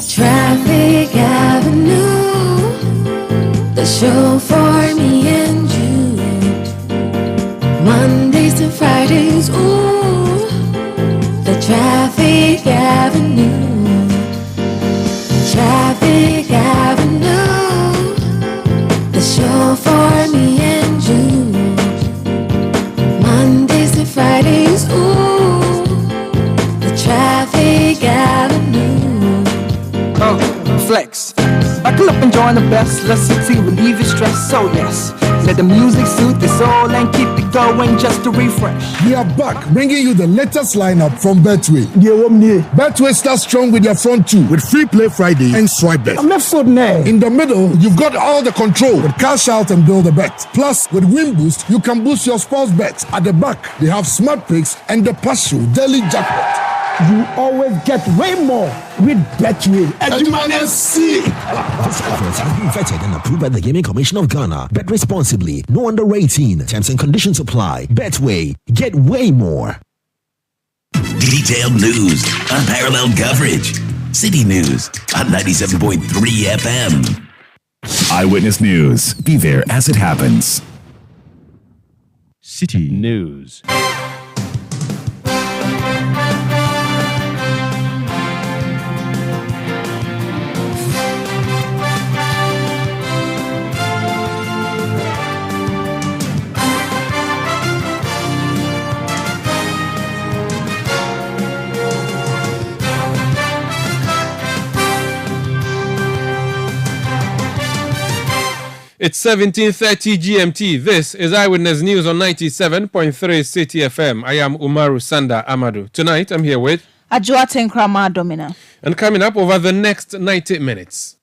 Traffic Avenue, the show for me and you. Mondays to Fridays, ooh, the Traffic Avenue. Traffic Avenue, the show for me and you. Mondays to Fridays, ooh, the Traffic Avenue. Oh, flex. Buckle up and join the best. Let Citi relieve your stress. So yes, let the music soothe your soul and keep it going just to refresh. We are back, bringing you the latest lineup from Betway. Betway starts strong with their front two, with Free Play Friday and Swipe Bet. In the middle, you've got all the control with Cash Out and Build a Bet. Plus, with Win Boost, you can boost your sports bets. At the back, they have Smart Picks and the Partial Daily Jackpot. You always get way more with Betway. This offer has been vetted and approved by the Gaming Commission of Ghana. Bet responsibly. No under 18. Terms and conditions apply. Betway. Get way more. Detailed news, unparalleled coverage. Citi News on 97.3 FM. Eyewitness News. Be there as it happens. Citi News. It's 17:30 GMT. This is Eyewitness News on 97.3 Citi FM. I am Umaru Sanda Amadou. Tonight, I'm here with Ajua Tenkrama Domina. And coming up over the next 90 minutes.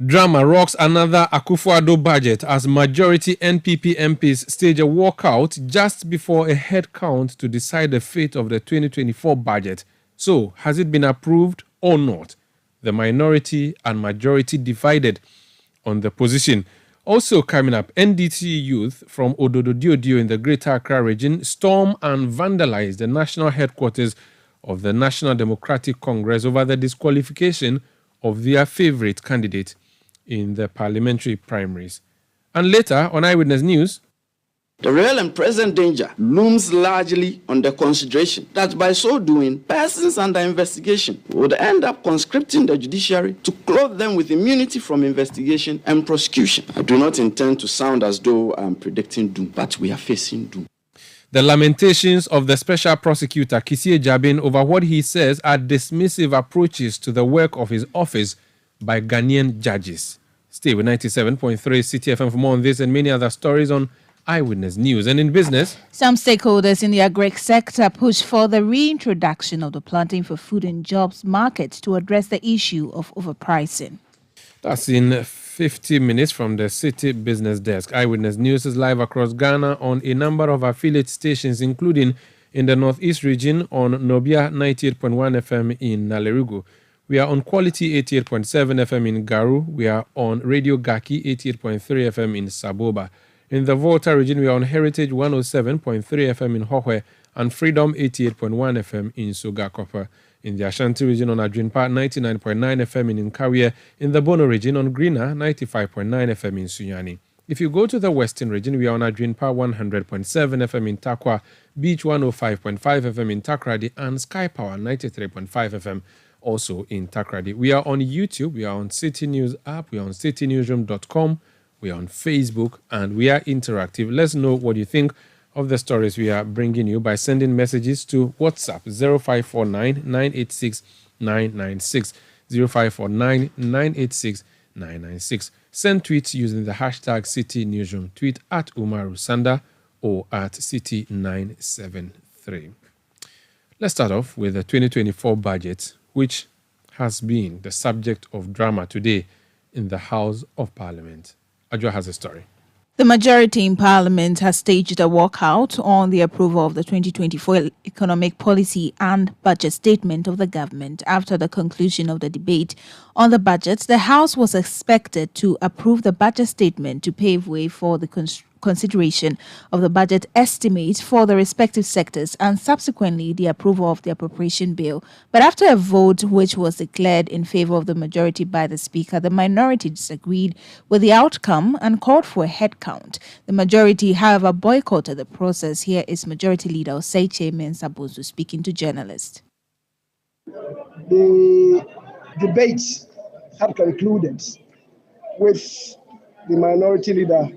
Drama rocks another Akufo-Addo budget as majority NPP MPs stage a walkout just before a head count to decide the fate of the 2024 budget. So, has it been approved or not? The minority and majority divided on the position. Also coming up, NDT youth from Ododo-Diodio in the Greater Accra region storm and vandalize the national headquarters of the National Democratic Congress over the disqualification of their favorite candidate in the parliamentary primaries. And later on Eyewitness News, the real and present danger looms largely on the consideration that by so doing, persons under investigation would end up conscripting the judiciary to clothe them with immunity from investigation and prosecution. I do not intend to sound as though I am predicting doom, but we are facing doom. The lamentations of the special prosecutor Kisie Jabin over what he says are dismissive approaches to the work of his office by Ghanaian judges. Stay with 97.3 Citi FM for more on this and many other stories on Eyewitness News. And in business, some stakeholders in the agri sector push for the reintroduction of the Planting for Food and Jobs market to address the issue of overpricing. That's in 50 minutes from the Citi Business Desk. Eyewitness News is live across Ghana on a number of affiliate stations, including in the Northeast region on Nobia 98.1 FM in Nalerugu. We are on Quality 88.7 FM in Garu. We are on Radio Gaki 88.3 FM in Saboba. In the Volta region, we are on Heritage 107.3 FM in Hohwe and Freedom 88.1 FM in Sogakopa. In the Ashanti region on Adwinpa 99.9 FM in Nkawie. In the Bono region on Greener 95.9 FM in Sunyani. If you go to the Western region, we are on Adwinpa 100.7 FM in Takwa, Beach 105.5 FM in Takrady, and Sky Power 93.5 FM also in Takrady. We are on YouTube, we are on Citi News app, we are on citinewsroom.com, we are on Facebook, and we are interactive. Let's know what you think of the stories we are bringing you by sending messages to WhatsApp 0549 986 996, 0549 986 996. Send tweets using the hashtag Citi Newsroom. Tweet at Umaru Sanda or at Citi973. Let's start off with the 2024 budget, which has been the subject of drama today in the House of Parliament. Ajwa has a story. The majority in Parliament has staged a walkout on the approval of the 2024 economic policy and budget statement of the government. After the conclusion of the debate on the budget, the House was expected to approve the budget statement to pave way for the consideration of the budget estimates for the respective sectors and subsequently the approval of the appropriation bill. But after a vote which was declared in favor of the majority by the Speaker, the minority disagreed with the outcome and called for a head count. The majority, however, boycotted the process. Here is Majority Leader Oseiche Mensah-Bonsu speaking to journalists. The debate had concluded with the minority leader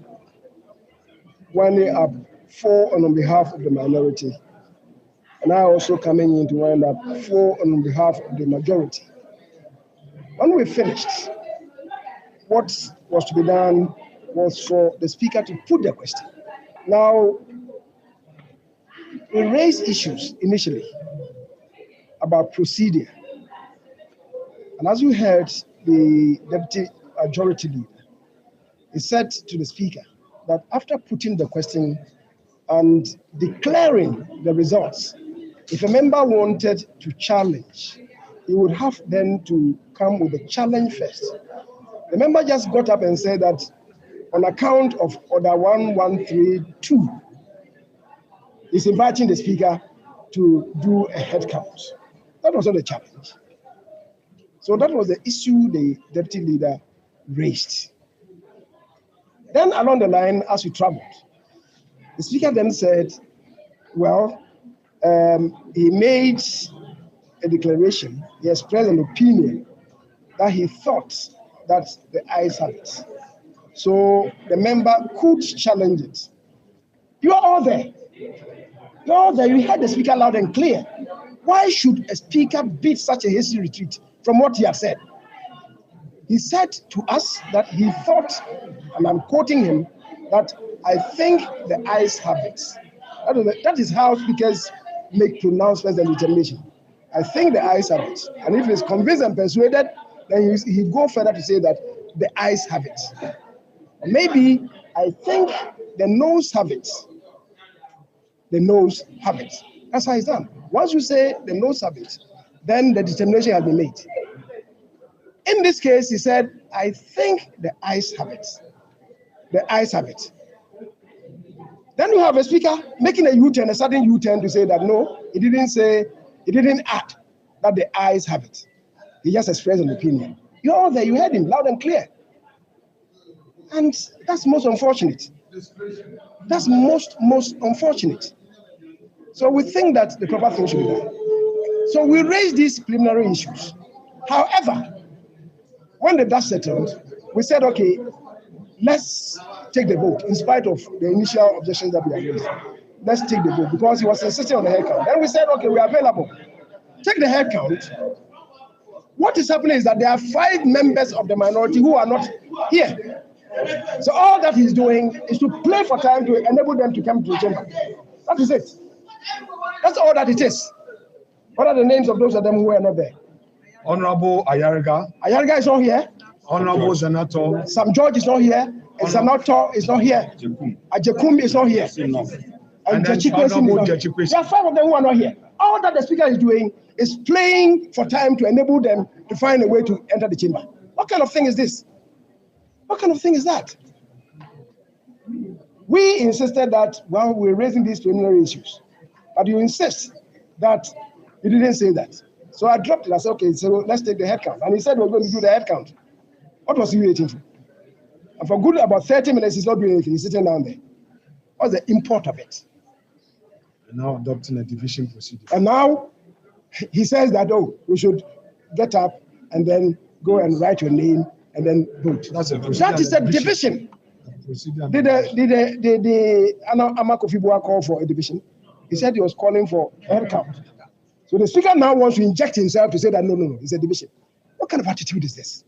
winding up for and on behalf of the minority, and I also coming in to wind up for and on behalf of the majority. When we finished, what was to be done was for the Speaker to put the question. Now, we raised issues initially about procedure, and as you heard, the Deputy Majority Leader, he said to the Speaker that after putting the question and declaring the results, if a member wanted to challenge, he would have then to come with a challenge first. The member just got up and said that on account of Order 1132, he's inviting the Speaker to do a head count. That was not a challenge. So that was the issue the Deputy Leader raised. Then along the line, as we traveled, the Speaker then said, well, he made a declaration, he expressed an opinion that he thought that the ayes have it. So the member could challenge it. You are all there. You're all there. You heard the Speaker loud and clear. Why should a Speaker beat such a hasty retreat from what he has said? He said to us that he thought, and I'm quoting him, that I think the ayes have it. That is how speakers make pronouncements and determination. I think the ayes have it. And if he's convinced and persuaded, then he'll go further to say that the ayes have it. Or maybe I think the noes have it. The noes have it. That's how it's done. Once you say the noes have it, then the determination has been made. In this case, he said, I think the ayes have it. The ayes have it. Then you have a speaker making a U-turn, a sudden U-turn to say that no, he didn't add that the ayes have it. He just expressed an opinion. You're all there, you heard him loud and clear. And that's most unfortunate. That's most unfortunate. So we think that the proper thing should be done. So we raised these preliminary issues. However, when the dust settled, we said, okay, let's take the vote in spite of the initial objections that we had raised. Let's take the vote because he was insisting on the head count. Then we said, okay, we are available. Take the head count. What is happening is that there are 5 members of the minority who are not here. So all that he's doing is to play for time to enable them to come to the chamber. That is it. That's all that it is. What are the names of those of them who are not there? Honorable Ayariga. Ayariga is not here. Honorable Senator. Sam George is not here. And Senator is not here. Ajekum is not here. And Jachikwe is not here. There are 5 of them who are not here. All that the speaker is doing is playing for time to enable them to find a way to enter the chamber. What kind of thing is this? What kind of thing is that? We insisted that, well, we're raising these preliminary issues. But you insist that you didn't say that. So I dropped it. I said, okay, so let's take the head count. And he said we're going to do the head count. What was he waiting for? And for good about 30 minutes, he's not doing anything. He's sitting down there. What's the import of it? We're now adopting a division procedure. And now he says that, oh, we should get up and then go and write your name and then vote. That's a procedure. That is a division. Did the Amakofibua call for a division? He said he was calling for a head count. So the speaker now wants to inject himself to say that no, it's a division. What kind of attitude is this?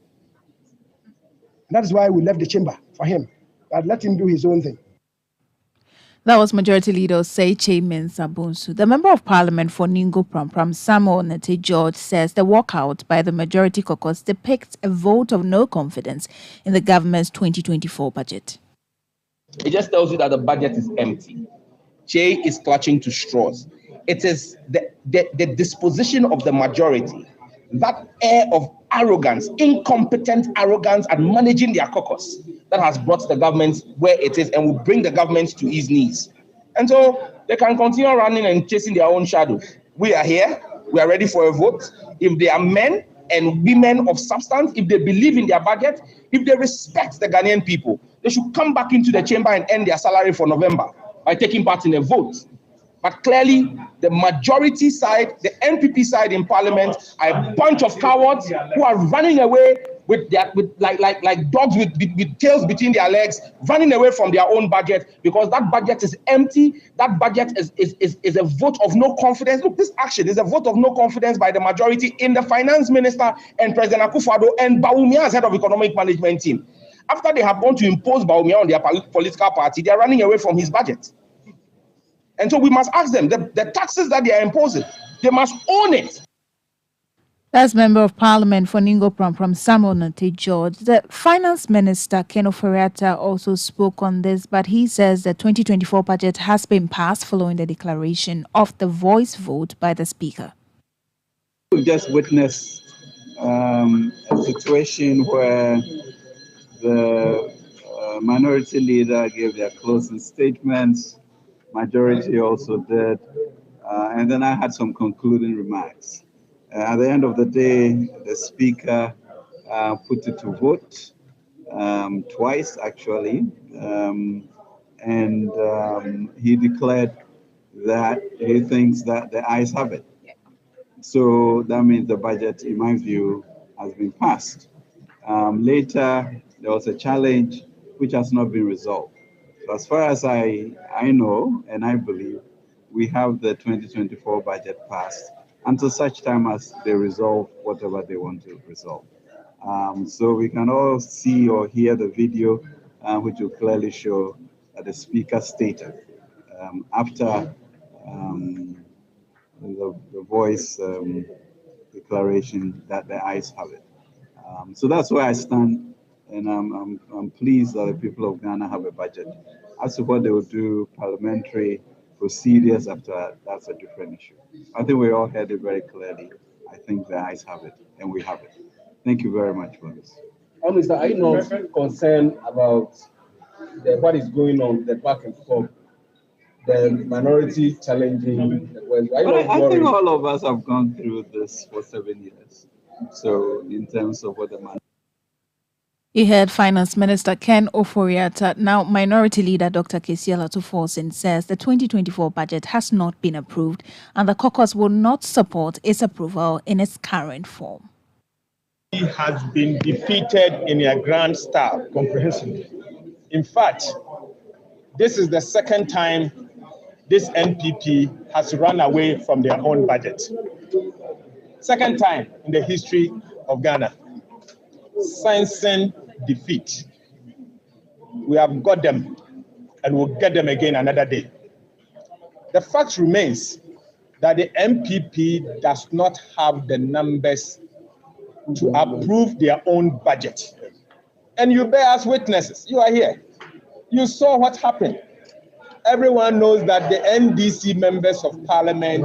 And that is why we left the chamber for him. But let him do his own thing. That was Majority Leader Oseiche Mensah-Bonsu. The Member of Parliament for Ningo Prampram, Samuel Nete George, says the walkout by the Majority Caucus depicts a vote of no confidence in the government's 2024 budget. It just tells you that the budget is empty. Che is clutching to straws. It is the disposition of the majority, that air of arrogance, incompetent arrogance at managing their caucus that has brought the government where it is and will bring the government to its knees. And so they can continue running and chasing their own shadows. We are here. We are ready for a vote. If they are men and women of substance, if they believe in their budget, if they respect the Ghanaian people, they should come back into the chamber and earn their salary for November by taking part in a vote. But clearly, the majority side, the NPP side in Parliament, are a bunch of cowards who are running away like dogs with tails between their legs, running away from their own budget because that budget is empty. That budget is a vote of no confidence. Look, this action is a vote of no confidence by the majority in the finance minister and President Akufo-Addo and Bawumia as head of economic management team. After they have gone to impose Bawumia on their political party, they are running away from his budget. And so we must ask them, the taxes that they are imposing, they must own it. That's Member of Parliament for Ningopram from Samuel Nate George. The Finance Minister, Ken Ofori-Atta, also spoke on this, but he says the 2024 budget has been passed following the declaration of the voice vote by the Speaker. We've just witnessed a situation where the minority leader gave their closing statements. Majority also did, and then I had some concluding remarks. At the end of the day, the Speaker put it to vote twice, actually, and he declared that he thinks that the ayes have it. So that means the budget, in my view, has been passed. Later, there was a challenge which has not been resolved. So as far as I know, and I believe, we have the 2024 budget passed until such time as they resolve whatever they want to resolve. So we can all see or hear the video, which will clearly show that the Speaker stated after the voice declaration that the ayes have it. So that's where I stand, and I'm pleased that the people of Ghana have a budget. As to what they will do, parliamentary procedures after that, that's a different issue. I think we all heard it very clearly. I think the ayes have it, and we have it. Thank you very much for this. Mr. Are you not concerned about what is going on, the back and forth, the minority challenging the West? I think all of us have gone through this for 7 years. So in terms of what the You heard Finance Minister Ken Ofori-Atta. Now, Minority Leader Dr. Kesi Alatuforsin says the 2024 budget has not been approved and the caucus will not support its approval in its current form. He has been defeated in a grand style, comprehensively. In fact, this is the second time this NPP has run away from their own budget. Second time in the history of Ghana. Sensing defeat. We have got them and we'll get them again another day. The fact remains that the MPP does not have the numbers to approve their own budget. And you bear us witnesses. You are here. You saw what happened. Everyone knows that the NDC members of parliament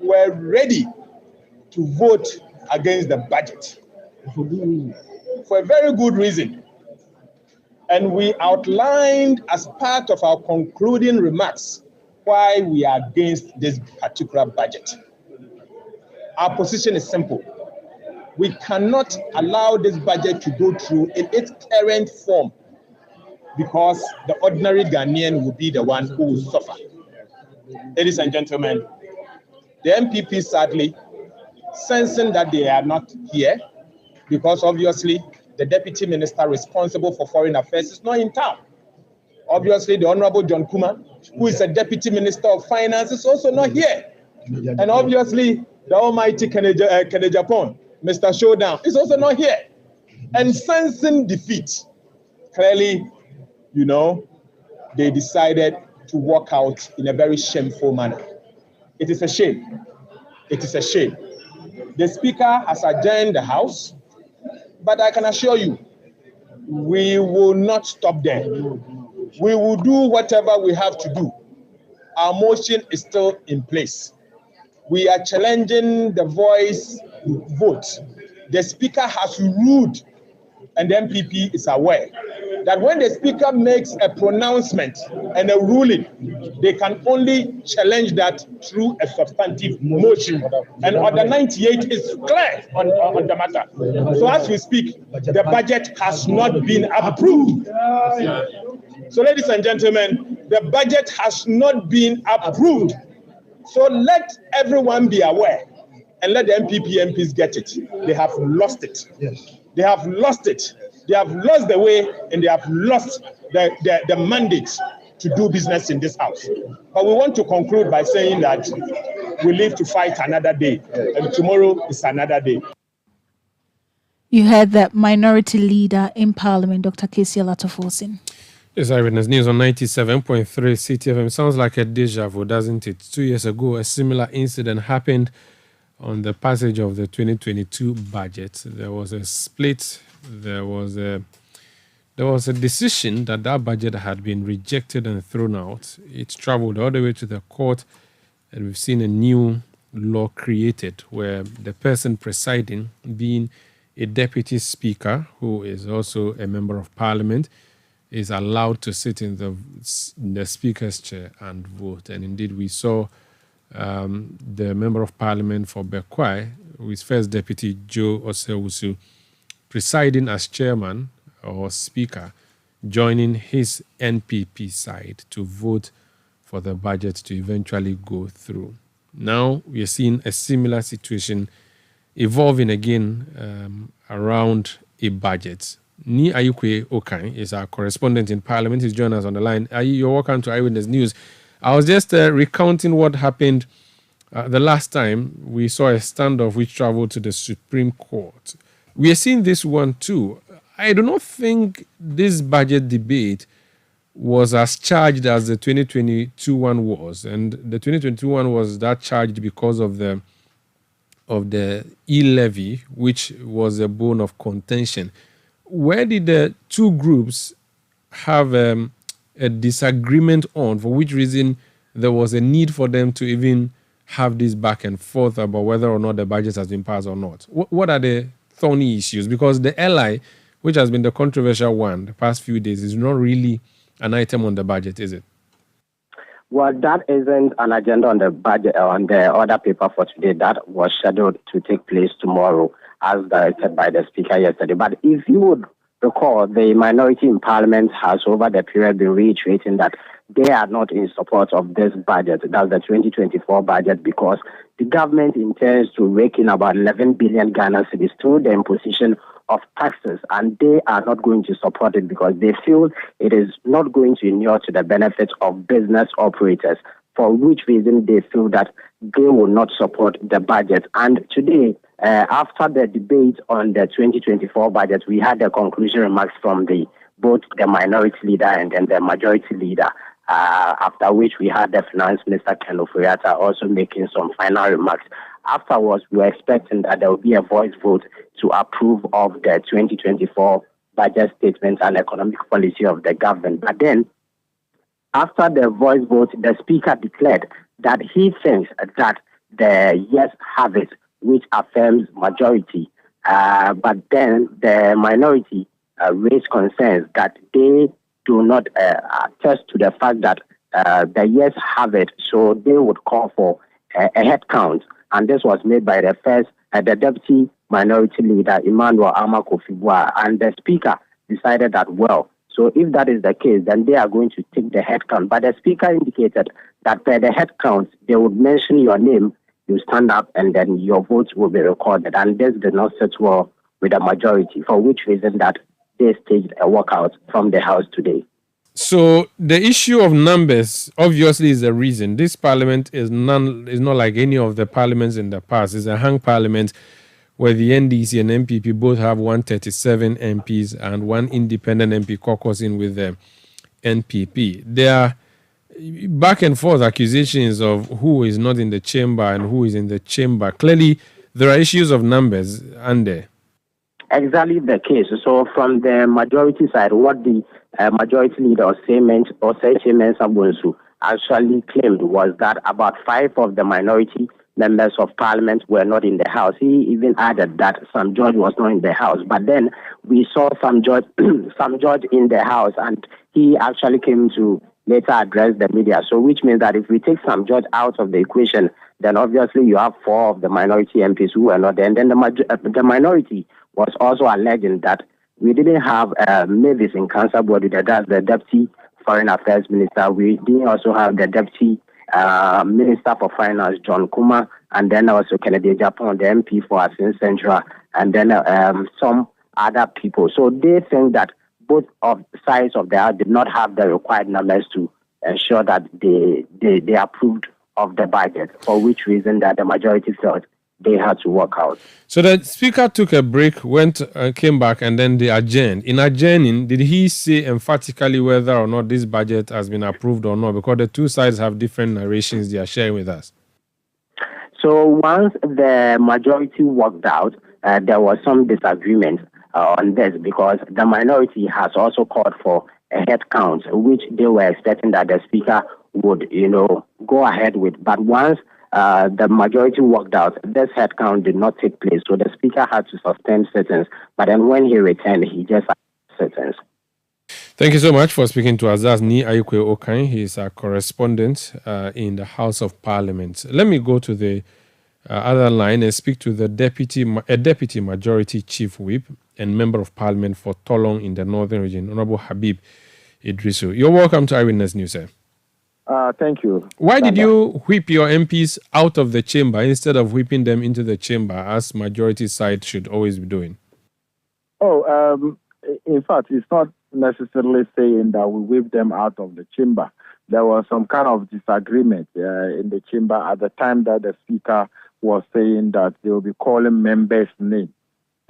were ready to vote against the budget. For a very good reason. And we outlined as part of our concluding remarks why we are against this particular budget. Our position is simple. We cannot allow this budget to go through in its current form because the ordinary Ghanaian will be the one who will suffer. Ladies and gentlemen, the MPP sadly, sensing that they are not here, because obviously the deputy minister responsible for foreign affairs is not in town. Obviously, the Honorable John Kuma, who is a deputy minister of finance, is also not here. And obviously, the almighty Kennedy Japan, Mr. Showdown, is also not here. And sensing defeat, clearly, they decided to walk out in a very shameful manner. It is a shame. It is a shame. The Speaker has adjourned the House, but I can assure you, we will not stop there. we will do whatever we have to do. Our motion is still in place. We are challenging the voice vote. The speaker has ruled, and the MPP is aware that when the speaker makes a pronouncement and a ruling, they can only challenge that through a substantive motion. And Order 98 is clear on the matter. So as we speak, the budget has not been approved. So ladies and gentlemen, the budget has not been approved. So let everyone be aware and let the MPP MPs get it. They have lost it. Yes. They have lost it. They have lost the way, and they have lost the mandate to do business in this house. But we want to conclude by saying that we live to fight another day, and tomorrow is another day. You heard the minority leader in Parliament, Dr. Casey Alatofosin. Yes, Eyewitness News on 97.3 Citi FM. Sounds like a deja vu, doesn't it? 2 years ago, a similar incident happened on the passage of the 2022 budget. There was a split. There was a decision that budget had been rejected and thrown out. It traveled all the way to the court, and we've seen a new law created where the person presiding, being a deputy speaker who is also a member of parliament, is allowed to sit in the speaker's chair and vote. And indeed, we saw the member of parliament for Bekwai, who is first deputy Joe Osewusu, presiding as chairman or speaker, joining his NPP side to vote for the budget to eventually go through. Now we are seeing a similar situation evolving again around a budget. Ni Ayukwe Okan is our correspondent in Parliament. He's joining us on the line. You're welcome to Eyewitness News. I was just recounting what happened the last time we saw a standoff which traveled to the Supreme Court. We are seeing this one too. I do not think this budget debate was as charged as the 2022 one was. And the 2022 one was that charged because of the e-levy, which was a bone of contention. Where did the two groups have a disagreement on, for which reason there was a need for them to even have this back and forth about whether or not the budget has been passed or not? What are the thorny issues? Because the LI, which has been the controversial one the past few days, is not really an item on the budget, is it? Well, that isn't an agenda on the budget, on the order paper for today. That was scheduled to take place tomorrow, as directed by the Speaker yesterday. But if you would recall, the minority in Parliament has over the period been reiterating that they are not in support of this budget, that's the 2024 budget, because the government intends to rake in about 11 billion Ghana cedis through the imposition of taxes, and they are not going to support it because they feel it is not going to inure to the benefit of business operators, for which reason they feel that they will not support the budget. And today, after the debate on the 2024 budget, we had the conclusion remarks from both the minority leader and then the majority leader, after which we had the Finance Minister, Ken Ofori-Atta, also making some final remarks. Afterwards, we were expecting that there will be a voice vote to approve of the 2024 budget statement and economic policy of the government. But then, after the voice vote, the Speaker declared that he thinks that the yes have it, which affirms majority. But then the minority raised concerns that they do not attest to the fact that the yes have it, so they would call for a head count. And this was made by the deputy minority leader, Emmanuel Amakofibua, and the Speaker decided that, well, so if that is the case, then they are going to take the head count. But the Speaker indicated that per the head count, they would mention your name, you stand up, and then your votes will be recorded. And this did not sit well with the majority, for which reason that they staged a walkout from the House today. So the issue of numbers obviously is the reason. This parliament is not like any of the parliaments in the past. It's a hung parliament where the NDC and MPP both have 137 MPs and one independent MP caucusing with the NPP. There are back and forth accusations of who is not in the chamber and who is in the chamber. Clearly, there are issues of numbers, aren't there? Exactly the case. So from the majority side, what the Majority Leader Osei Mensah-Bonsu actually claimed was that about 5 of the minority members of parliament were not in the house. He even added that Sam George was not in the house. But then we saw Sam George in the house, and he actually came to later address the media. So which means that if we take Sam George out of the equation, then obviously you have 4 of the minority MPs who were not there. And then the minority was also alleging that we didn't have Mavis in Council Board, that's the Deputy Foreign Affairs Minister. We didn't also have the Deputy Minister for Finance, John Kuma, and then also Kennedy Japan, the MP for Asin Central, and then some other people. So they think that both of sides of the house did not have the required numbers to ensure that they approved of the budget, for which reason that the majority felt they had to work out. So the speaker took a break, came back, and then they adjourned. In adjourning, did he say emphatically whether or not this budget has been approved or not? Because the two sides have different narrations they are sharing with us. So once the majority walked out, there was some disagreement on this, because the minority has also called for a head count, which they were expecting that the speaker would, go ahead with. But once the majority walked out, this head count did not take place. So the speaker had to suspend sittings. But then when he returned, he just sittings. Thank you so much for speaking to us. That's Ni Ayikwe Okan. He is a correspondent in the House of Parliament. Let me go to the other line and speak to the deputy majority chief whip and member of parliament for Tolong in the Northern Region, Honorable Habib Idrisu. You're welcome to Eyewitness News, sir. Thank you. Why did you whip your MPs out of the chamber instead of whipping them into the chamber, as majority side should always be doing? In fact, it's not necessarily saying that we whip them out of the chamber. There was some kind of disagreement in the chamber at the time that the speaker was saying that they will be calling members' names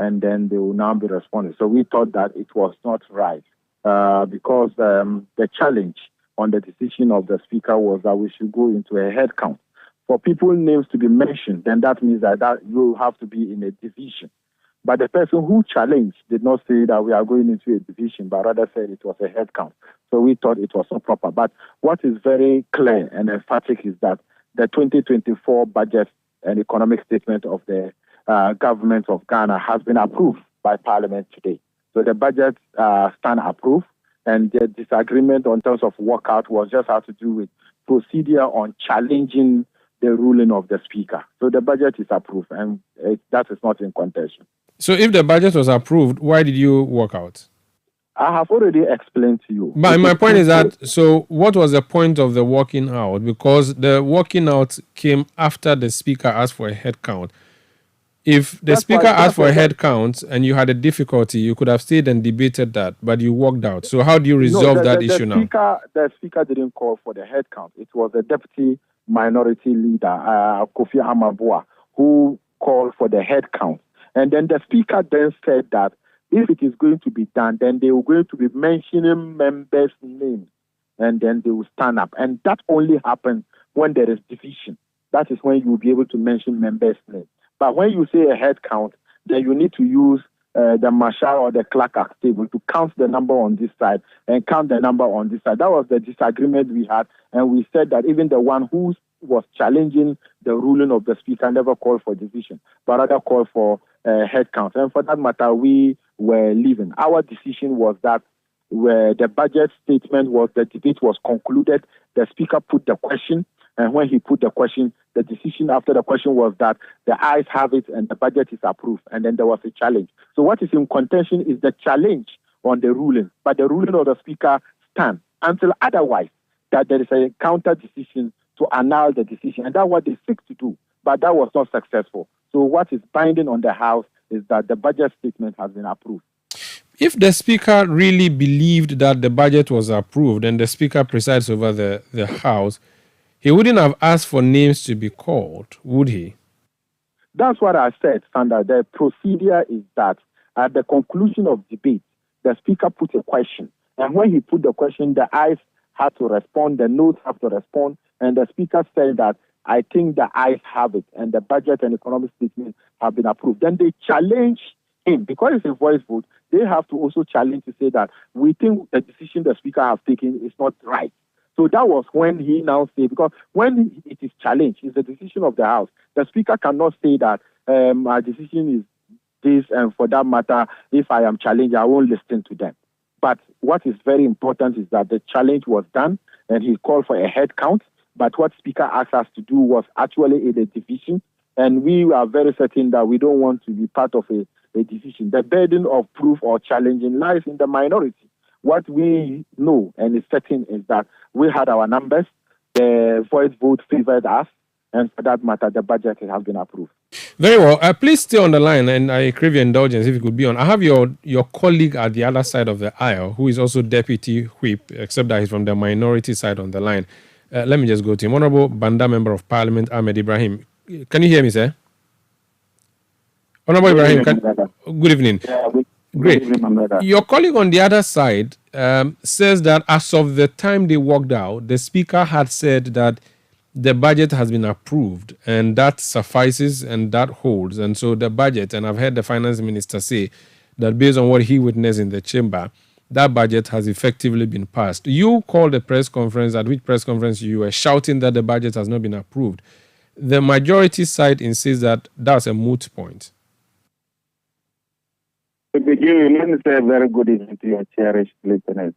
and then they will now be responding. So we thought that it was not right because the challenge on the decision of the speaker was that we should go into a head count. For people's names to be mentioned, then that means that you have to be in a division. But the person who challenged did not say that we are going into a division, but rather said it was a head count. So we thought it was not proper. But what is very clear and emphatic is that the 2024 budget and economic statement of the government of Ghana has been approved by Parliament today. So the budget stand approved, and the disagreement on terms of workout was just how to do with procedure on challenging the ruling of the speaker. So the budget is approved, and that is not in contention. So if the budget was approved, why did you walk out? I have already explained to you. But my point is that, so what was the point of the walking out? Because the walking out came after the speaker asked for a head count. If the speaker asked for a head count and you had a difficulty, you could have stayed and debated that, but you walked out. So how do you resolve that issue now? The speaker didn't call for the head count. It was the deputy minority leader, Kofi Amabua, who called for the head count. And then the speaker then said that if it is going to be done, then they were going to be mentioning members' names, and then they will stand up. And that only happens when there is division. That is when you will be able to mention members' names. But when you say a head count, then you need to use the marshal or the clerk at table to count the number on this side and count the number on this side. That was the disagreement we had. And we said that even the one who was challenging the ruling of the speaker never called for division, but rather called for head count. And for that matter, we were leaving. Our decision was that where the budget statement was, the debate was concluded, the speaker put the question, and when he put the question, the decision after the question was that the ayes have it and the budget is approved, and then there was a challenge. So what is in contention is the challenge on the ruling, but the ruling of the speaker stands until otherwise that there is a counter decision to annul the decision, and that's what they seek to do, but that was not successful. So what is binding on the House is that the budget statement has been approved. If the speaker really believed that the budget was approved and the speaker presides over the House, he wouldn't have asked for names to be called, would he? That's what I said, Sandra. The procedure is that at the conclusion of debate, the speaker put a question. And when he put the question, the ayes had to respond, the noes have to respond. And the speaker said that, I think the ayes have it, and the budget and economic statement have been approved. Then they challenge him, because it's a voice vote, they have to also challenge to say that we think the decision the speaker has taken is not right. So that was when he now said, because when it is challenged, it's the decision of the House. The speaker cannot say that our decision is this, and for that matter, if I am challenged, I won't listen to them. But what is very important is that the challenge was done, and he called for a head count. But what Speaker asked us to do was actually a division, and we are very certain that we don't want to be part of a decision. The burden of proof or challenging lies in the minority. What we know and is certain is that we had our numbers, the voice vote favored us, and for that matter, the budget has been approved. Very well. Please stay on the line, and I crave your indulgence if you could be on. I have your colleague at the other side of the aisle, who is also Deputy Whip, except that he's from the minority side on the line. Let me just go to him. Honorable Banda Member of Parliament, Ahmed Ibrahim. Can you hear me, sir? Honorable Ibrahim, good evening. Yeah, Great. Good evening, Your colleague on the other side says that as of the time they walked out, the Speaker had said that the budget has been approved and that suffices and that holds. And so the budget, and I've heard the Finance Minister say that based on what he witnessed in the chamber, that budget has effectively been passed. You called a press conference, at which press conference you were shouting that the budget has not been approved. The majority side insists that that's a moot point. To begin, let me say a very good evening to your cherished listeners.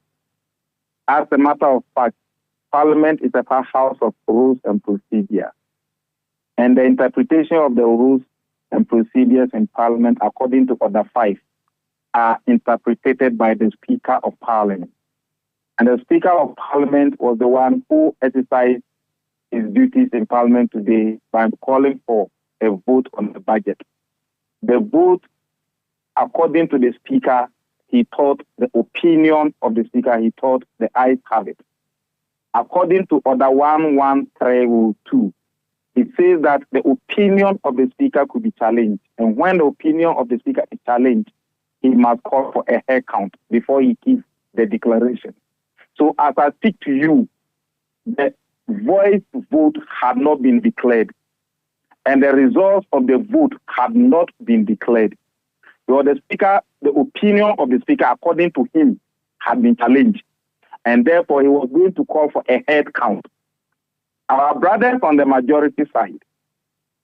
As a matter of fact, Parliament is a house of rules and procedure. And the interpretation of the rules and procedures in Parliament, according to Order 5, are interpreted by the Speaker of Parliament. And the Speaker of Parliament was the one who exercised his duties in Parliament today by calling for a vote on the budget. The vote, according to the Speaker, he thought the opinion of the Speaker, he thought the ayes have it. According to Order 113.2, it says that the opinion of the Speaker could be challenged. And when the opinion of the Speaker is challenged, he must call for a head count before he gives the declaration. So as I speak to you, the voice vote had not been declared. And the results of the vote had not been declared. So the Speaker, the opinion of the Speaker, according to him, had been challenged. And therefore, he was going to call for a head count. Our brothers on the majority side,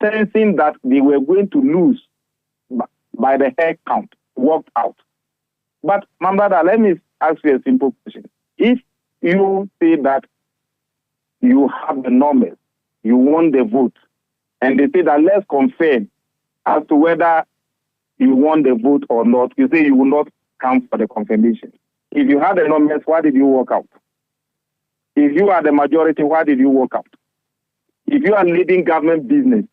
sensing that they were going to lose by the head count, walked out. But, my brother, let me ask you a simple question. If you say that you have the numbers, you won the vote, and they say that let's confirm as to whether you won the vote or not, you say you will not come for the confirmation. If you had the numbers, why did you walk out? If you are the majority, why did you walk out? If you are leading government business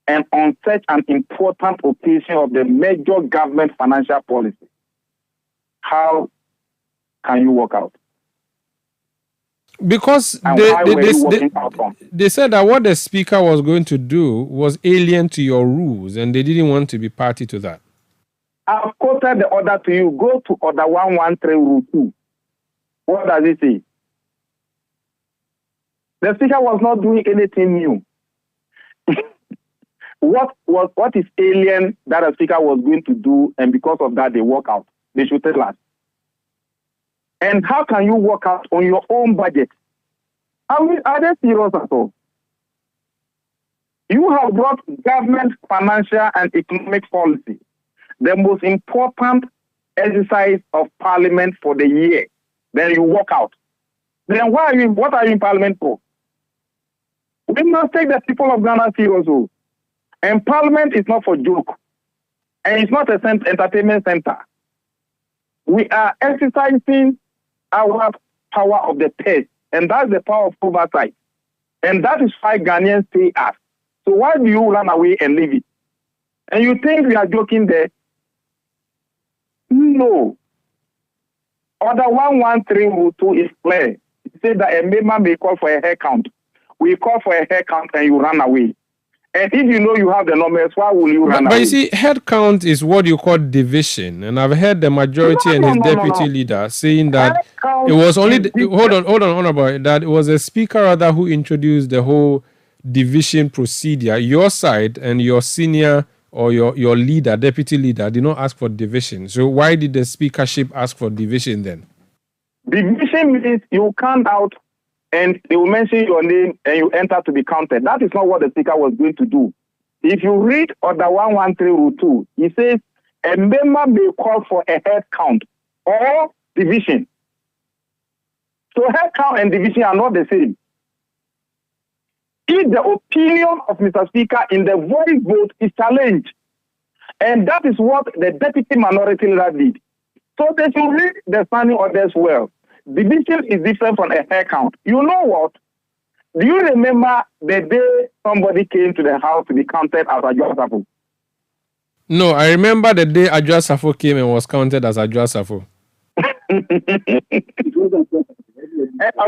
and on such an important occasion of the major government financial policy, how can you walk out? Because they said that what the Speaker was going to do was alien to your rules and they didn't want to be party to that. I've quoted the order to you. Go to Order 113.2. What does it say? The Speaker was not doing anything new. What is alien that the Speaker was going to do, and because of that they walk out? They should tell us. And how can you walk out on your own budget? I mean, are they serious at all? You have brought government financial and economic policy, the most important exercise of Parliament for the year. Then you walk out. Then what are you in Parliament for? We must take the people of Ghana seriously. And Parliament is not for joke. And it's not a entertainment center. We are exercising our power of the purse. And that's the power of oversight. And that is why Ghanaians pay us. So why do you run away and leave it? And you think we are joking there? No. Order 113.2 is clear. It says that a member may call for a hair count. We call for a hair count and you run away. And if you know you have the numbers, why will you run away? But you see, head count is what you call division. And I've heard the majority and his deputy leader saying that it was only... Hold on about it. That it was a speaker rather who introduced the whole division procedure. Your side and your senior or your leader, deputy leader, did not ask for division. So why did the speakership ask for division then? Division means you count out and they will mention your name and you enter to be counted. That is not what the speaker was going to do. If you read Order 113 Rule 2, he says a member may call for a head count or division. So head count and division are not the same. If the opinion of Mr. Speaker in the voice vote is challenged, and that is what the deputy minority leader did. So they should read the standing orders well. Division is different from a head count. You know what? Do you remember the day somebody came to the house to be counted as Adwoa Safo? No, I remember the day Adwoa Safo came and was counted as Adwoa Safo.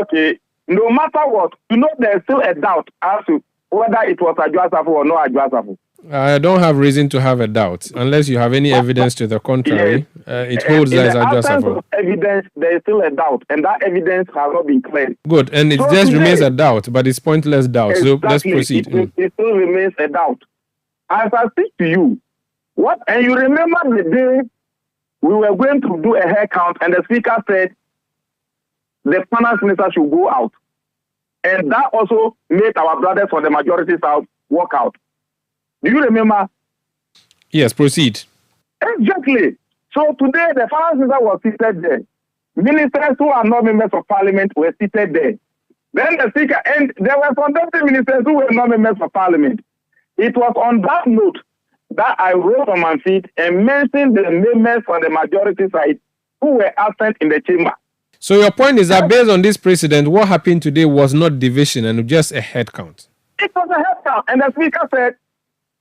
Okay, no matter what, you know there's still a doubt as to whether it was Adwoa Safo or not Adwoa Safo. I don't have reason to have a doubt unless you have any evidence to the contrary. It holds that as Adwoa Safo. Evidence, there is still a doubt, and that evidence has not been cleared. Good, and it just remains a doubt, but it's pointless doubt. Exactly. So let's proceed. It still remains a doubt. As I speak to you, what? And you remember the day we were going to do a hair count, and the speaker said the finance minister should go out, and that also made our brothers from the majority side walk out. Do you remember? Yes, proceed. Exactly. So today the finance minister was seated there. Ministers who are not members of parliament were seated there. Then the speaker, and there were some deputy ministers who were not members of parliament. It was on that note that I wrote on my feet and mentioned the members on the majority side who were absent in the chamber. So your point is that based on this precedent, what happened today was not division and just a head count. It was a head count, and the speaker said,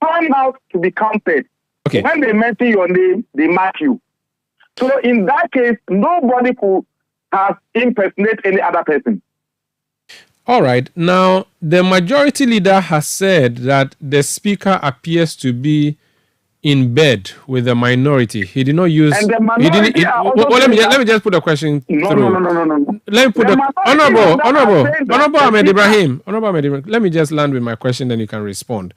"Turn out to be counted." Okay. When they mention your name, they mark you. So in that case, nobody could have impersonated any other person. All right. Now, the majority leader has said that the speaker appears to be in bed with the minority. He did not use. And the minority let me just put a question through. No. Let me put the Honorable Ahmed Ibrahim. Let me just land with my question, then you can respond.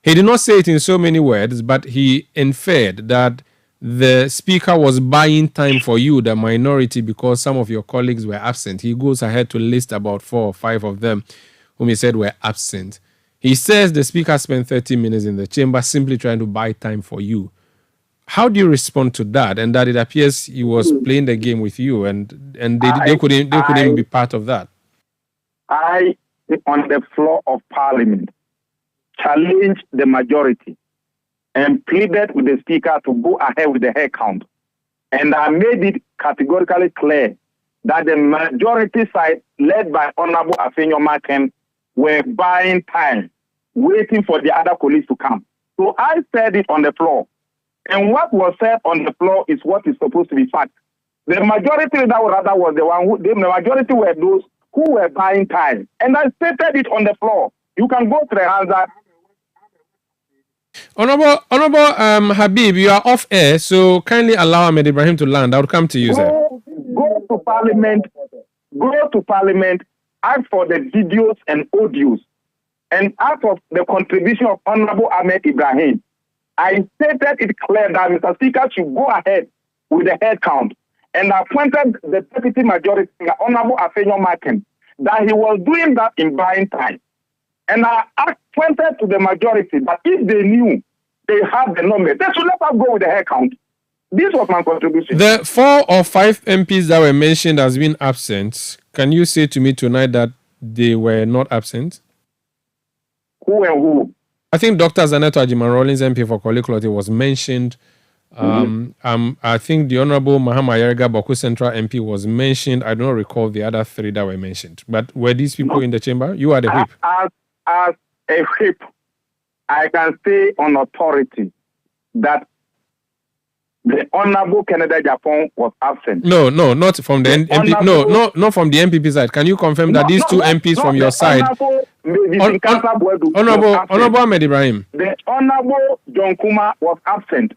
He did not say it in so many words, but he inferred that the speaker was buying time for you, the minority, because some of your colleagues were absent. He goes ahead to list about 4 or 5 of them whom he said were absent. He says the speaker spent 30 minutes in the chamber simply trying to buy time for you. How do you respond to that? And that it appears he was playing the game with you, and they couldn't be part of that. I, on the floor of Parliament, challenged the majority and pleaded with the speaker to go ahead with the hair count. And I made it categorically clear that the majority side, led by Honorable Afenyo Maken, were buying time, waiting for the other colleagues to come. So I said it on the floor. And what was said on the floor is what is supposed to be fact. The majority leader rather was the one who, the majority were those who were buying time. And I stated it on the floor. You can go to the answer. Honorable Habib, you are off air, so kindly allow Ahmed Ibrahim to land. I'll come to you, sir. Go to Parliament, ask for the videos and audios, and ask for the contribution of Honorable Ahmed Ibrahim. I stated it clear that Mr. Speaker should go ahead with the head count, and I appointed the deputy majority, Honorable Afenyo Maken, that he was doing that in buying time. And I pointed to the majority that if they knew they had the number, they should let us go with the head count. This was my contribution. The 4 or 5 MPs that were mentioned as being absent, can you say to me tonight that they were not absent? Who and who? I think Dr. Zaneto Ajiman-Rawlings, MP for Korle-Klottey, was mentioned. I think the Honorable Mahama Ayariga Boku Central MP was mentioned. I do not recall the other 3 that were mentioned. But were these people in the chamber? You are the whip. As a whip, I can say on authority that the Honorable Canada Japan was absent. No, not from the MP. No, not from the MPP side. Can you confirm that these 2 MPs from your side? Honorable Ahmed Ibrahim. The Honorable John Kuma was absent.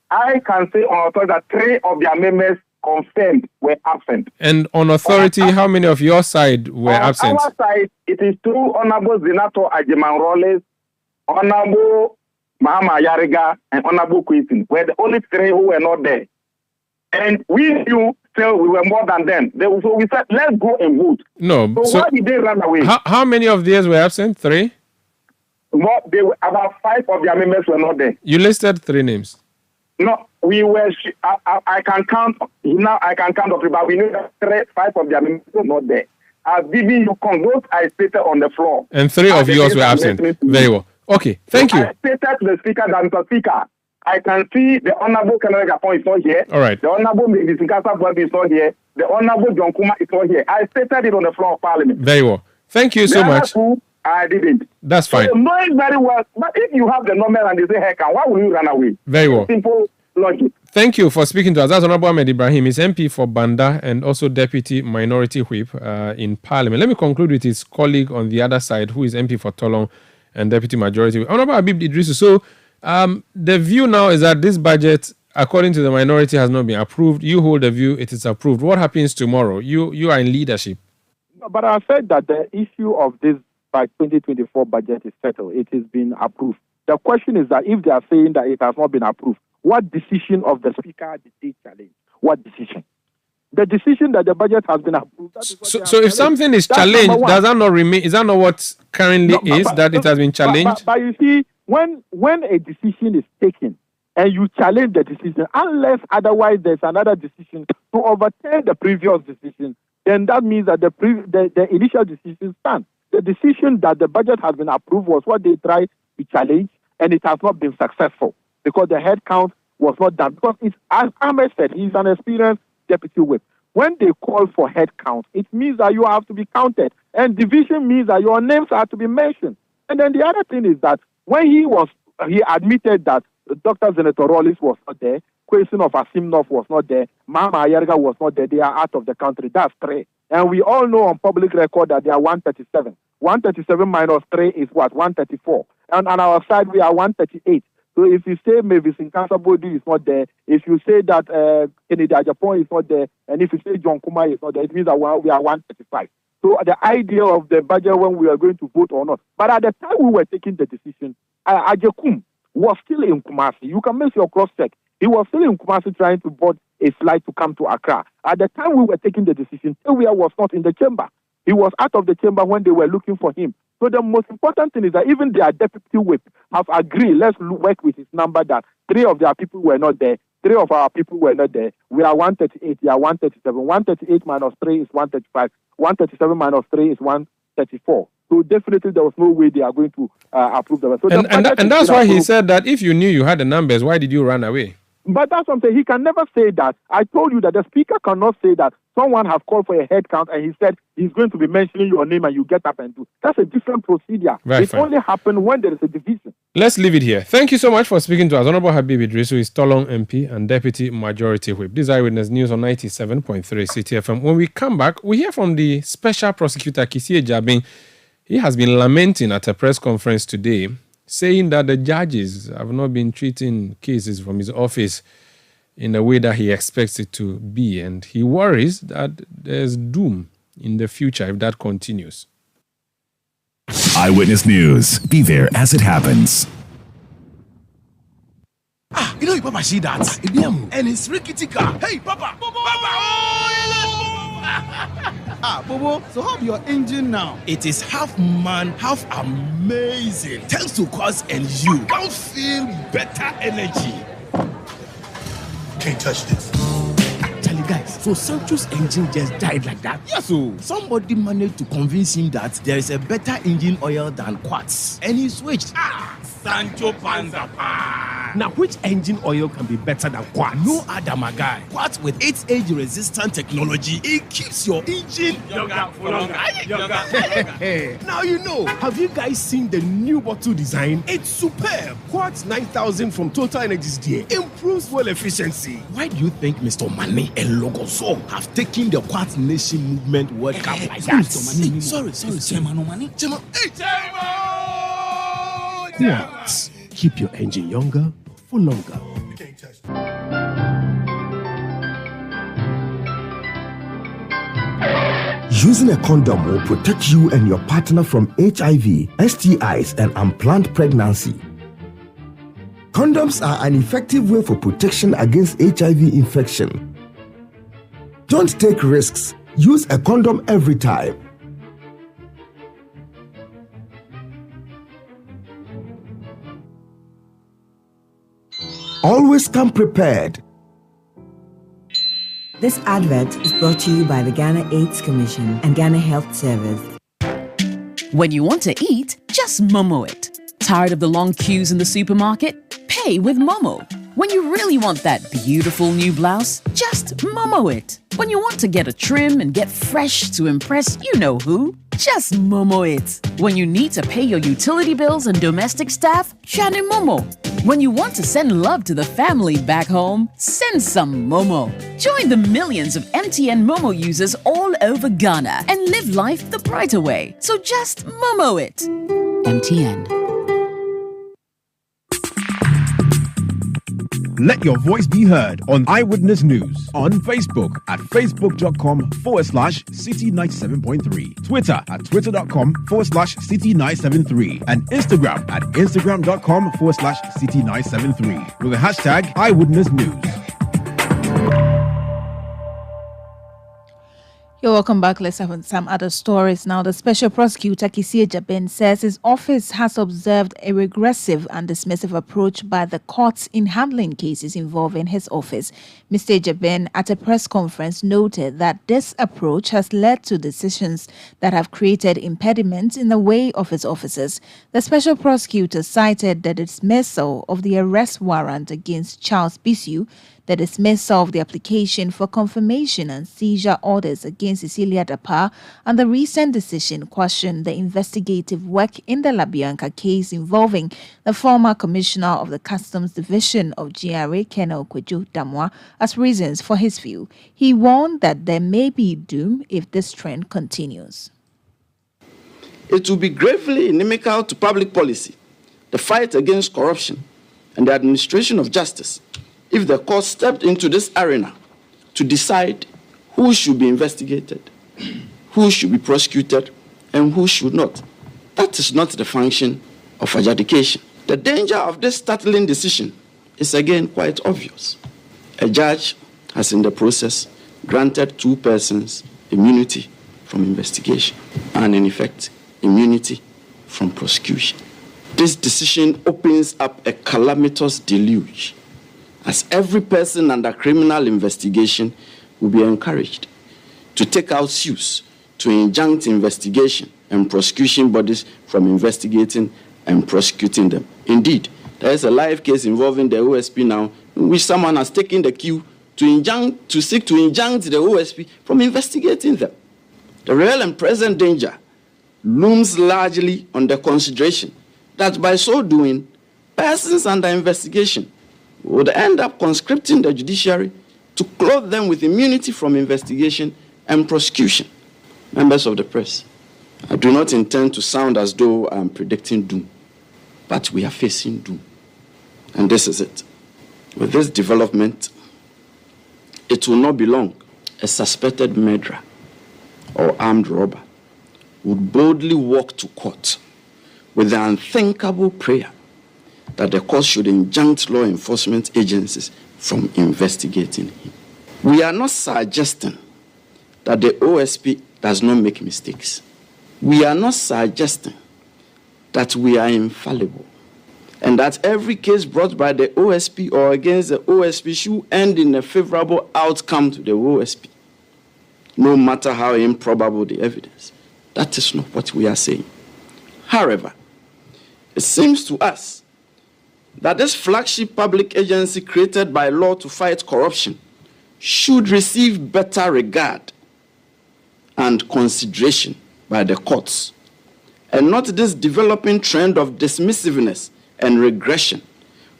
I can say on authority that 3 of their members confirmed were absent. And on authority, how many of your side were absent? On our side, it is 2 Honorable Zaneto Ajiman-Rawlings, Honorable Mahama Yariga, and Honorable Quinton were the only three who were not there. And we knew still we were more than them. So we said, let's go and vote. No. So why did they run away? How many of theirs were absent? 3? About 5 of their members were not there. You listed 3 names. No, we were. I can count now. I can count up, but we knew that 5 of their members were not there. I've given you those I stated on the floor. And 3 of yours were absent. Very well. Okay, thank you. I stated to the speaker that Mr. Speaker, I can see the Honorable Kenneth Gapon is not here. All right. The Honorable Mr. Bobby is not here. The Honorable John Kuma is not here. I stated it on the floor of Parliament. Very well. Thank you so much. I didn't. That's fine. So you know it very well. But if you have the number and they say, heck, why will you run away? Very well. Simple logic. Thank you for speaking to us. That's Honorable Ahmed Ibrahim. He's MP for Banda and also Deputy Minority Whip in Parliament. Let me conclude with his colleague on the other side, who is MP for Tolong and Deputy Majority Whip. Honorable Habib Idrisu. So the view now is that this budget, according to the minority, has not been approved. You hold the view it is approved. What happens tomorrow? You are in leadership. But I said that the issue of this by 2024 budget is settled. It has been approved. The question is that if they are saying that it has not been approved, what decision of the speaker did they challenge? What decision? The decision that the budget has been approved. So if something is challenged, does that not remain? Is that not what currently that it has been challenged? But you see, when a decision is taken and you challenge the decision, unless otherwise there's another decision to overturn the previous decision, then that means that the initial decision stands. The decision that the budget has been approved was what they tried to challenge, and it has not been successful because the head count was not done. Because it's, as Ahmed said, he's an experienced deputy whip. When they call for head count, it means that you have to be counted, and division means that your names are to be mentioned. And then the other thing is that when he admitted that Dr. Senator Rollis was not there, question of Asimnov was not there, Mama Ayerga was not there, they are out of the country. That's 3. And we all know on public record that they are 137. 137 minus 3 is what? 134. And on our side, we are 138. So if you say Mavis Nkansabodi is not there, if you say that Kennedy Ajapon is not there, and if you say John Kuma is not there, it means that we are 135. So the idea of the budget when we are going to vote or not. But at the time we were taking the decision, Ajekum was still in Kumasi. You can make your cross-check. He was still in Kumasi trying to board a flight to come to Accra. At the time we were taking the decision, Tewia was not in the chamber. He was out of the chamber when they were looking for him. So the most important thing is that even their deputy whip have agreed, let's work with his number that 3 of their people were not there. 3 of our people were not there. We are 138, they are 137. 138 minus 3 is 135. 137 minus 3 is 134. So definitely there was no way they are going to approve them. So and that's why he said that if you knew you had the numbers, why did you run away? But that's what I'm saying. He can never say that. I told you that the speaker cannot say that someone has called for a head count and he said he's going to be mentioning your name and you get up and do. That's a different procedure. It only happens when there is a division. Let's leave it here. Thank you so much for speaking to us. Honorable Habib Idrisu is Tolong MP and Deputy Majority Whip. This is Eyewitness News on 97.3 Citi FM. When we come back, we hear from the Special Prosecutor Kisie Jabin. He has been lamenting at a press conference today, saying that the judges have not been treating cases from his office in a way that he expects it to be. And he worries that there's doom in the future if that continues. Eyewitness News. Be there as it happens. You know, your Papa see that? And it's rickety car. Hey, Papa! Bobo, so how your engine now? It is half man, half amazing. Thanks to Quartz and you can feel better energy. Can't touch this. Actually, guys, so Sancho's engine just died like that? Yes, so somebody managed to convince him that there is a better engine oil than Quartz. And he switched. Sancho Panzapa. Now, which engine oil can be better than Quartz? No other, my guy. Quartz with its age-resistant technology, it keeps your engine younger for longer. Now you know. Have you guys seen the new bottle design? It's superb. Quartz 9000 from Total Energies there improves fuel efficiency. Why do you think Mr. Mane and Logoso have taken the Quartz Nation movement World Cup like that? Hey, sorry. Chairman Mane. Chairman. Hey, Chairman! Quartz. Keep your engine younger for longer. Using a condom will protect you and your partner from HIV, STIs, and unplanned pregnancy. Condoms are an effective way for protection against HIV infection. Don't take risks. Use a condom every time. Always come prepared. This advert is brought to you by the Ghana AIDS Commission and Ghana Health Service. When you want to eat, just Momo it. Tired of the long queues in the supermarket? Pay with Momo. When you really want that beautiful new blouse, just Momo it. When you want to get a trim and get fresh to impress you know who, just Momo it. When you need to pay your utility bills and domestic staff, Chani Momo. When you want to send love to the family back home, send some Momo. Join the millions of MTN Momo users all over Ghana and live life the brighter way. So just Momo it. MTN. Let your voice be heard on Eyewitness News on Facebook at facebook.com/Citi97.3, Twitter at twitter.com/Citi973, and Instagram at instagram.com/Citi973 with the hashtag Eyewitness News. You're welcome back. Let's have some other stories now. The Special Prosecutor Kisie Jaben says his office has observed a regressive and dismissive approach by the courts in handling cases involving his office. Mr. Jaben, at a press conference, noted that this approach has led to decisions that have created impediments in the way of his officers. The Special Prosecutor cited the dismissal of the arrest warrant against Charles Bisu, the dismissal of the application for confirmation and seizure orders against Cecilia Dapa, and the recent decision questioned the investigative work in the Labianca case involving the former Commissioner of the Customs Division of GRA, Colonel Kwejo Damwa, as reasons for his view. He warned that there may be doom if this trend continues. It will be gravely inimical to public policy, the fight against corruption, and the administration of justice if the court stepped into this arena to decide who should be investigated, who should be prosecuted, and who should not. That is not the function of adjudication. The danger of this startling decision is again quite obvious. A judge has in the process granted two persons immunity from investigation and in effect immunity from prosecution. This decision opens up a calamitous deluge, as every person under criminal investigation will be encouraged to take out suits to injunct investigation and prosecution bodies from investigating and prosecuting them. Indeed, there is a live case involving the OSP now, in which someone has taken the cue to seek to injunct the OSP from investigating them. The real and present danger looms largely on the consideration that by so doing, persons under investigation would end up conscripting the judiciary to clothe them with immunity from investigation and prosecution. Members of the press, I do not intend to sound as though I am predicting doom, but we are facing doom. And this is it. With this development, it will not be long. A suspected murderer or armed robber would boldly walk to court with the unthinkable prayer that the court should injunct law enforcement agencies from investigating him. We are not suggesting that the OSP does not make mistakes. We are not suggesting that we are infallible and that every case brought by the OSP or against the OSP should end in a favorable outcome to the OSP, no matter how improbable the evidence. That is not what we are saying. However, it seems to us that this flagship public agency created by law to fight corruption should receive better regard and consideration by the courts, and not this developing trend of dismissiveness and regression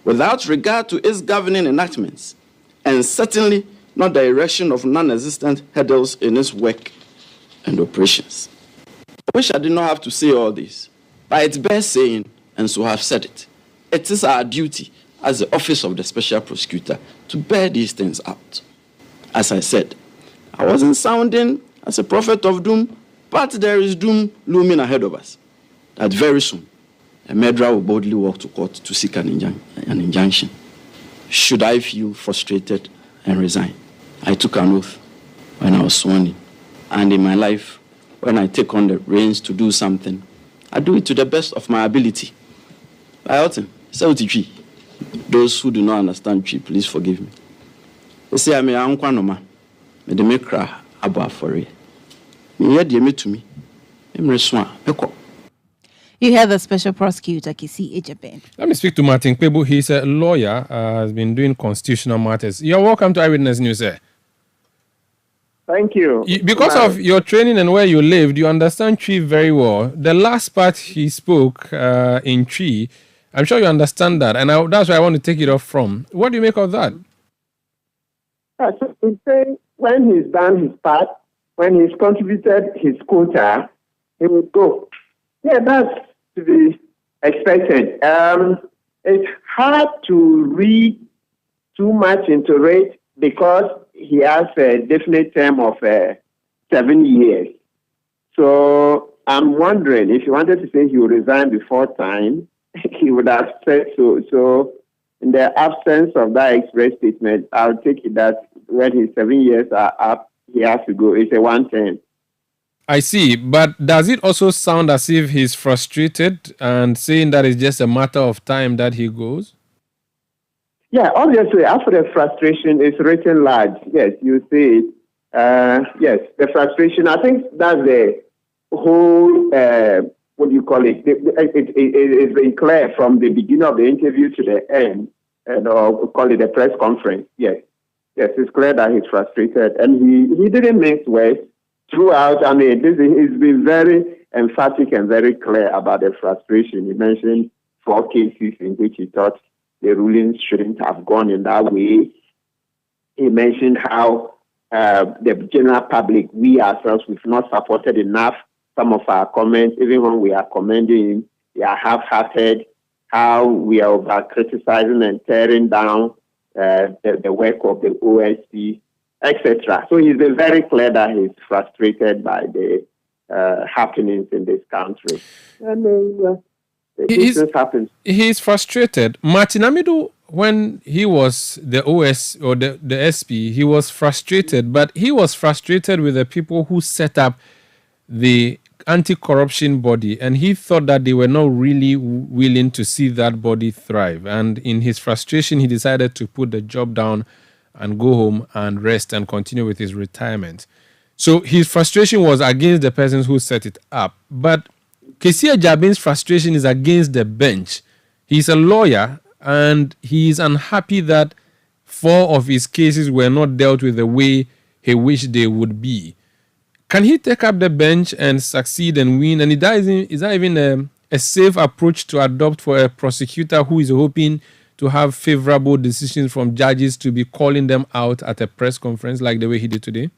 without regard to its governing enactments, and certainly not the erection of non-existent hurdles in its work and operations. I wish I did not have to say all this, but it's best saying, and so I have said it. It is our duty as the Office of the Special Prosecutor to bear these things out. As I said, I wasn't sounding as a prophet of doom, but there is doom looming ahead of us. That very soon, a murderer will boldly walk to court to seek an injunction. Should I feel frustrated and resign? I took an oath when I was sworn in. And in my life, when I take on the reins to do something, I do it to the best of my ability. Those who do not understand tree, please forgive me. They say I'm a unkwanoma. Me de me cry about for it. Me hear the me to me. You heard the special prosecutor, Kisi Ejaben. Let me speak to Martin Kpebu. He's a lawyer, has been doing constitutional matters. You're welcome to Eyewitness News, sir. Thank you. Because of your training and where you lived, you understand Tree very well. The last part he spoke in Tree, I'm sure you understand that, and that's where I want to take it off from. What do you make of that? So he's saying when he's done his part, when he's contributed his quota, he will go. Yeah, that's to be expected. It's hard to read too much into it because he has a definite term of 7 years. So I'm wondering if he wanted to say he would resign before time, he would have said so. So in the absence of that express statement, I'll take it that when his 7 years are up, he has to go. It's a one-term. I see, but does it also sound as if he's frustrated and saying that it's just a matter of time that he goes? Yeah, obviously, after the frustration is written large. Yes, you see it. Yes, the frustration, I think that's the whole, what do you call it? It's been clear from the beginning of the interview to the end, and or call it a press conference. Yes, it's clear that he's frustrated, and he didn't mince words. Throughout, I mean, he's been very emphatic and very clear about the frustration. He mentioned 4 cases in which he thought the rulings shouldn't have gone in that way. He mentioned how the general public, we ourselves, we've not supported enough some of our comments, even when we are commending him, they are half-hearted, how we are over-criticizing and tearing down the work of the OSC, etc. So he's been very clear that he's frustrated by the happenings in this country. And this happens. He's frustrated. Martin Amidu, when he was the OS or the SP, he was frustrated, but he was frustrated with the people who set up the anti-corruption body, and he thought that they were not really willing to see that body thrive. And in his frustration, he decided to put the job down and go home and rest and continue with his retirement. So his frustration was against the persons who set it up. But Kesi Ejaben's frustration is against the bench. He's a lawyer and he is unhappy that 4 of his cases were not dealt with the way he wished they would be. Can he take up the bench and succeed and win? And is that even a safe approach to adopt for a prosecutor who is hoping to have favorable decisions from judges to be calling them out at a press conference like the way he did today?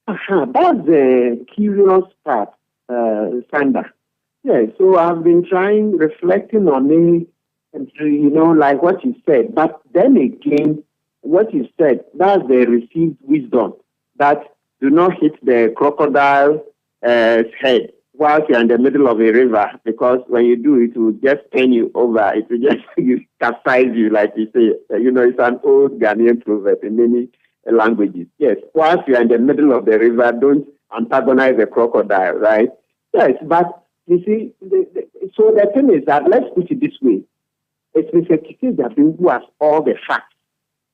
That's the curious part, Sander. Yeah, so I've been reflecting on it, and, like what you said. But then again, what you said, that's the received wisdom, that do not hit the crocodile's head whilst you're in the middle of a river, because when you do, it will just turn you over. It will just capsize you, like you say. It's an old Ghanaian proverb in many languages. Yes, whilst you're in the middle of the river, don't antagonize the crocodile, right? Yes, but you see, so the thing is that, let's put it this way. It's Mr. Kisi Ejaben who has all the facts.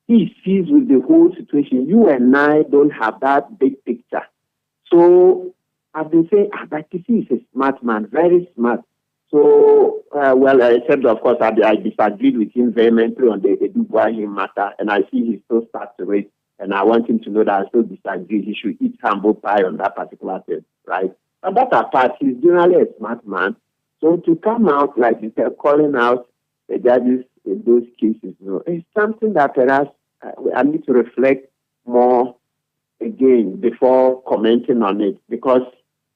He sees with the whole situation. You and I don't have that big picture. So I've been saying, but Kisi is a smart man, very smart. So, except of course, I disagreed with him vehemently on the Dubois matter, and I see he still starts to raise, and I want him to know that I still disagree. He should eat humble pie on that particular thing, right? But that apart, he's generally a smart man. So to come out, like you said, calling out the judges in those cases, it's something that perhaps I need to reflect more again before commenting on it, because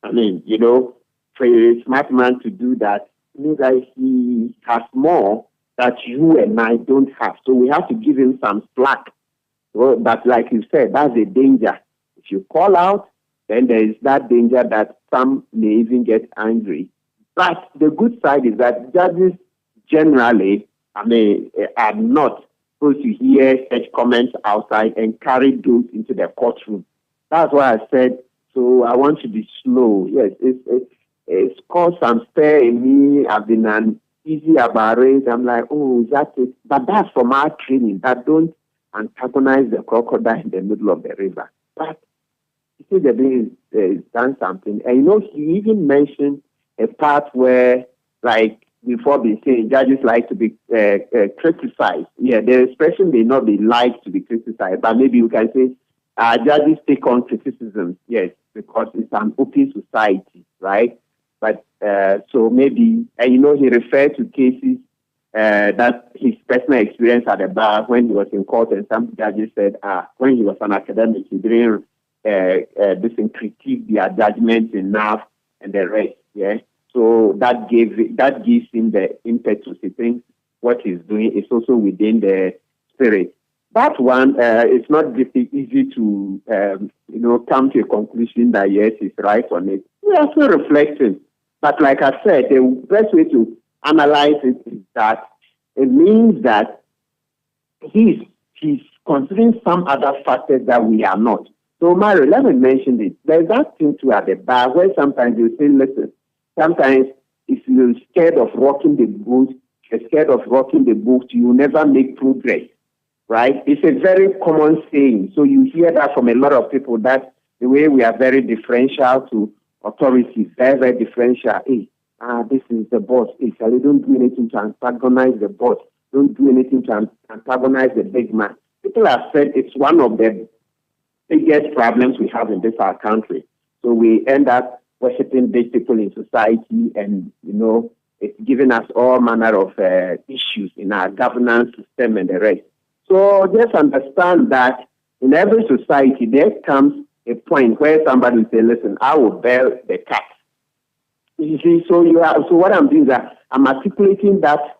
for a smart man to do that means that he has more that you and I don't have. So we have to give him some slack. But like you said, that's a danger. If you call out, then there is that danger that some may even get angry. But the good side is that judges generally, are not supposed to hear such comments outside and carry those into the courtroom. That's why I said, so I want to be slow. Yes, it's caused some stir in me. I've been uneasy about it. I'm like, oh, is that it? But that's from our training, that don't antagonize the crocodile in the middle of the river. But you see, the being done something. And he even mentioned a part where, like, before being saying, judges like to be criticized. Yeah, the expression may not be like to be criticized, but maybe you can say judges take on criticism, yes, because it's an open society, right? But so maybe, and he referred to cases that his personal experience at the bar when he was in court, and some judges said, when he was an academic, he didn't critique their judgments enough and the rest, yeah. So that gives him the impetus. He thinks what he's doing is also within the spirit. That one, it's not easy to, come to a conclusion that yes, he's right on it. We're also reflecting. But like I said, the best way to analyze it is that it means that he's considering some other factors that we are not. So, Mario, let me mention this. There's that thing too at the bar where sometimes you say, listen, sometimes if you're scared of rocking the boat, you will never make progress, right? It's a very common saying. So you hear that from a lot of people, that the way we are very differential to authorities, very, very differential. Hey, this is the boss. Hey, Charlie, don't do anything to antagonize the boss. Don't do anything to antagonize the big man. People have said it's one of the biggest problems we have in this our country. So we end up worshipping these people in society, and it's giving us all manner of issues in our governance system and the rest. So just understand that in every society there comes a point where somebody will say, listen, I will bear the cat. You see, so what I'm doing is that I'm articulating that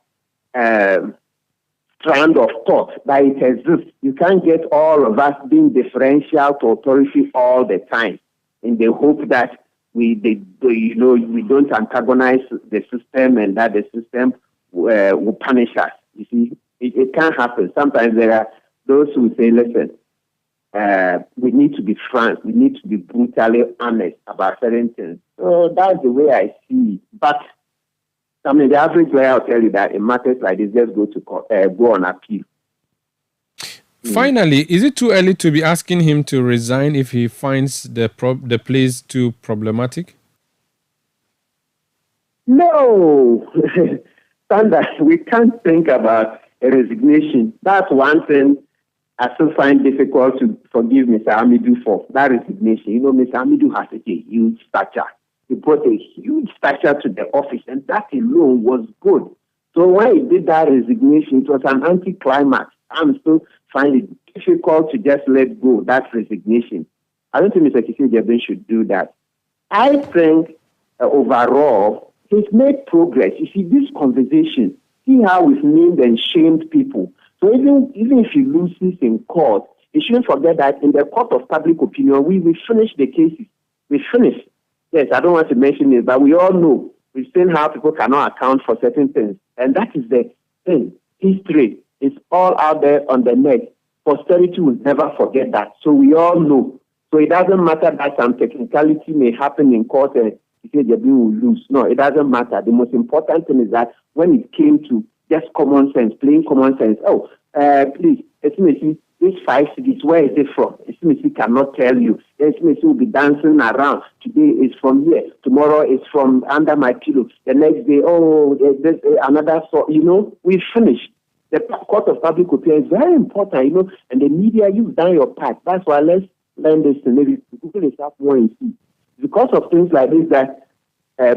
strand of thought that it exists. You can't get all of us being differential to authority all the time in the hope that we don't antagonize the system and that the system will punish us. You see, it can't happen. Sometimes there are those who say, listen, we need to be frank, we need to be brutally honest about certain things. So that's the way I see it. But the average way I'll tell you that in matters like this, just go on appeal. Finally, is it too early to be asking him to resign if he finds the place too problematic? No, Sandra, we can't think about a resignation. That's one thing I still find difficult to forgive Mr. Hamidu for, that resignation. Mr. Hamidu has a huge stature. He brought a huge stature to the office, and that alone was good. So when he did that resignation, it was an anticlimax. I'm still finding it difficult to just let go that resignation. I don't think Mr. Kissi should do that. I think overall, he's made progress. You see, this conversation, see how we've named and shamed people. So even if he loses in court, you shouldn't forget that in the court of public opinion, we finished the cases. We finished. Yes, I don't want to mention it, but we all know. We've seen how people cannot account for certain things. And that is the thing. History is all out there on the net. Posterity will never forget that. So we all know. So it doesn't matter that some technicality may happen in court and you will lose. No, it doesn't matter. The most important thing is that when it came to just common sense, plain common sense, please, this 5 cities, where is it from? SMC cannot tell you. SMC will be dancing around. Today is from here. Tomorrow is from under my pillow. The next day, there's another. So, we finished. The court of public opinion is very important, and the media, you've done your part. That's why let's learn this and maybe Google this up more and see. Because of things like this that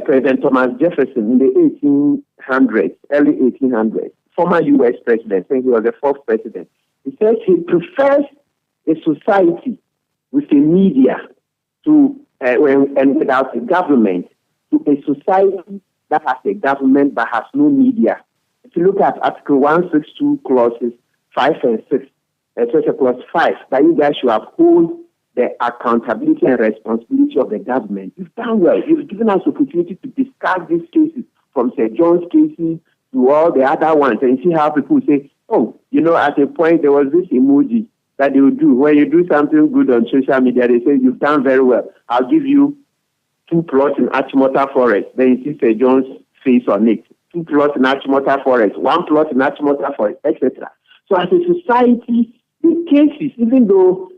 President Thomas Jefferson in the 1800s, early 1800s, former U.S. president, I think he was the fourth president, he says he prefers a society with a media and without a government to a society that has a government but has no media. If you look at Article 162 clauses 5 and 6, especially clause 5, that you guys should uphold the accountability and responsibility of the government. You've done well. You've given us opportunity to discuss these cases, from St. John's cases to all the other ones, and see how people say, oh, at a point there was this emoji that they would do. When you do something good on social media, they say, you've done very well. I'll give you 2 plots in Achimota Forest. Then you see St. John's face on it. 2 plots in Achimota Forest, 1 plot in Achimota Forest, etc. So as a society, the cases, even though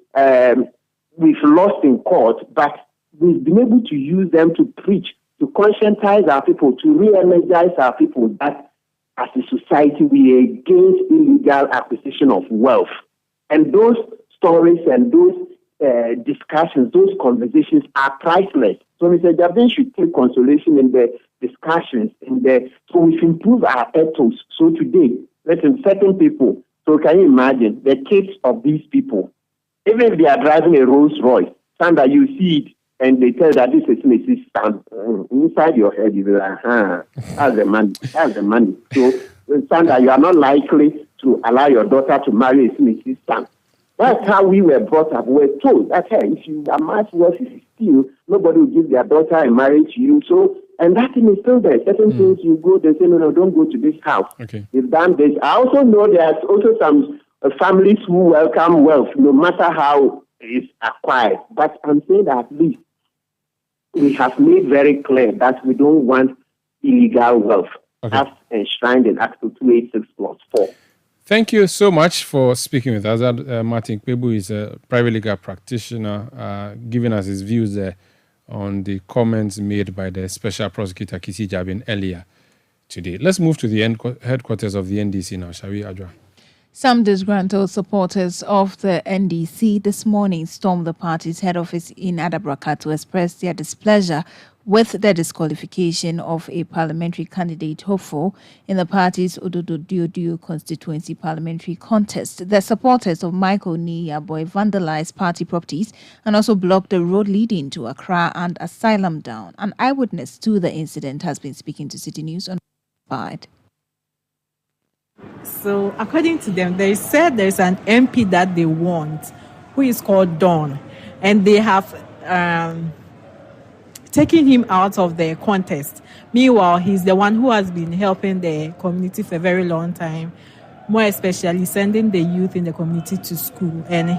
we've lost in court, but we've been able to use them to preach, to conscientize our people, to re-energize our people that as a society we are against illegal acquisition of wealth. And those stories and those discussions, those conversations are priceless. So Mr. Jabin should take consolation in the discussions, so we should improve our ethos. So today, listen, certain people, so can you imagine the kids of these people, even if they are driving a Rolls Royce, Sandra, you see it, and they tell that this is Mrs. Stamp. Inside your head, you be like, that's the money. That's the money. So, Sandra, you are not likely to allow your daughter to marry a Mrs. Stamp. That's how we were brought up. We're told that, hey, if you amass wealth, if you steal, nobody will give their daughter in marriage to you. So, and that thing is still there. Certain things you go, they say, no, don't go to this house. Okay. They've done this. I also know there's also some families who welcome wealth, no matter how it's acquired. But I'm saying that at least we have made very clear that we don't want illegal wealth, as enshrined in Article 286 Clause 4. Thank you so much for speaking with us. Martin Kpebu is a private legal practitioner, giving us his views there on the comments made by the Special Prosecutor Kisi Jabin earlier today. Let's move to the headquarters of the NDC now, shall we, Adwa? Some disgruntled supporters of the NDC this morning stormed the party's head office in Adabraka to express their displeasure with the disqualification of a parliamentary candidate hopeful in the party's Ododo-Diodio constituency parliamentary contest. The supporters of Michael Niyaboy vandalized party properties and also blocked the road leading to Accra and Asylum Down. An eyewitness to the incident has been speaking to City News on Pride. So, according to them, they said there's an MP that they want, who is called Don, and they have taken him out of the contest. Meanwhile, he's the one who has been helping the community for a very long time, more especially sending the youth in the community to school. And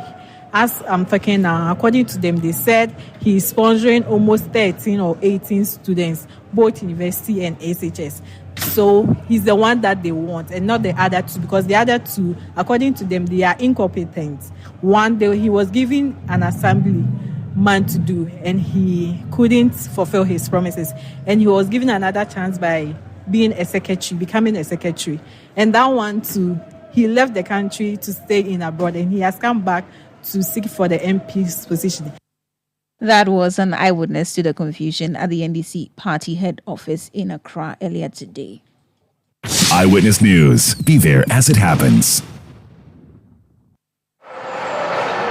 as I'm talking now, according to them, they said he's sponsoring almost 13 or 18 students, both university and SHS. So he's the one that they want and not the other two, because the other two, according to them, they are incompetent. One, he was given an assembly man to do and he couldn't fulfill his promises. And he was given another chance by being a secretary, becoming a secretary. And that one too, he left the country to stay in abroad and he has come back to seek for the MP's position. That was an eyewitness to the confusion at the NDC party head office in Accra earlier today. Eyewitness News. Be there as it happens.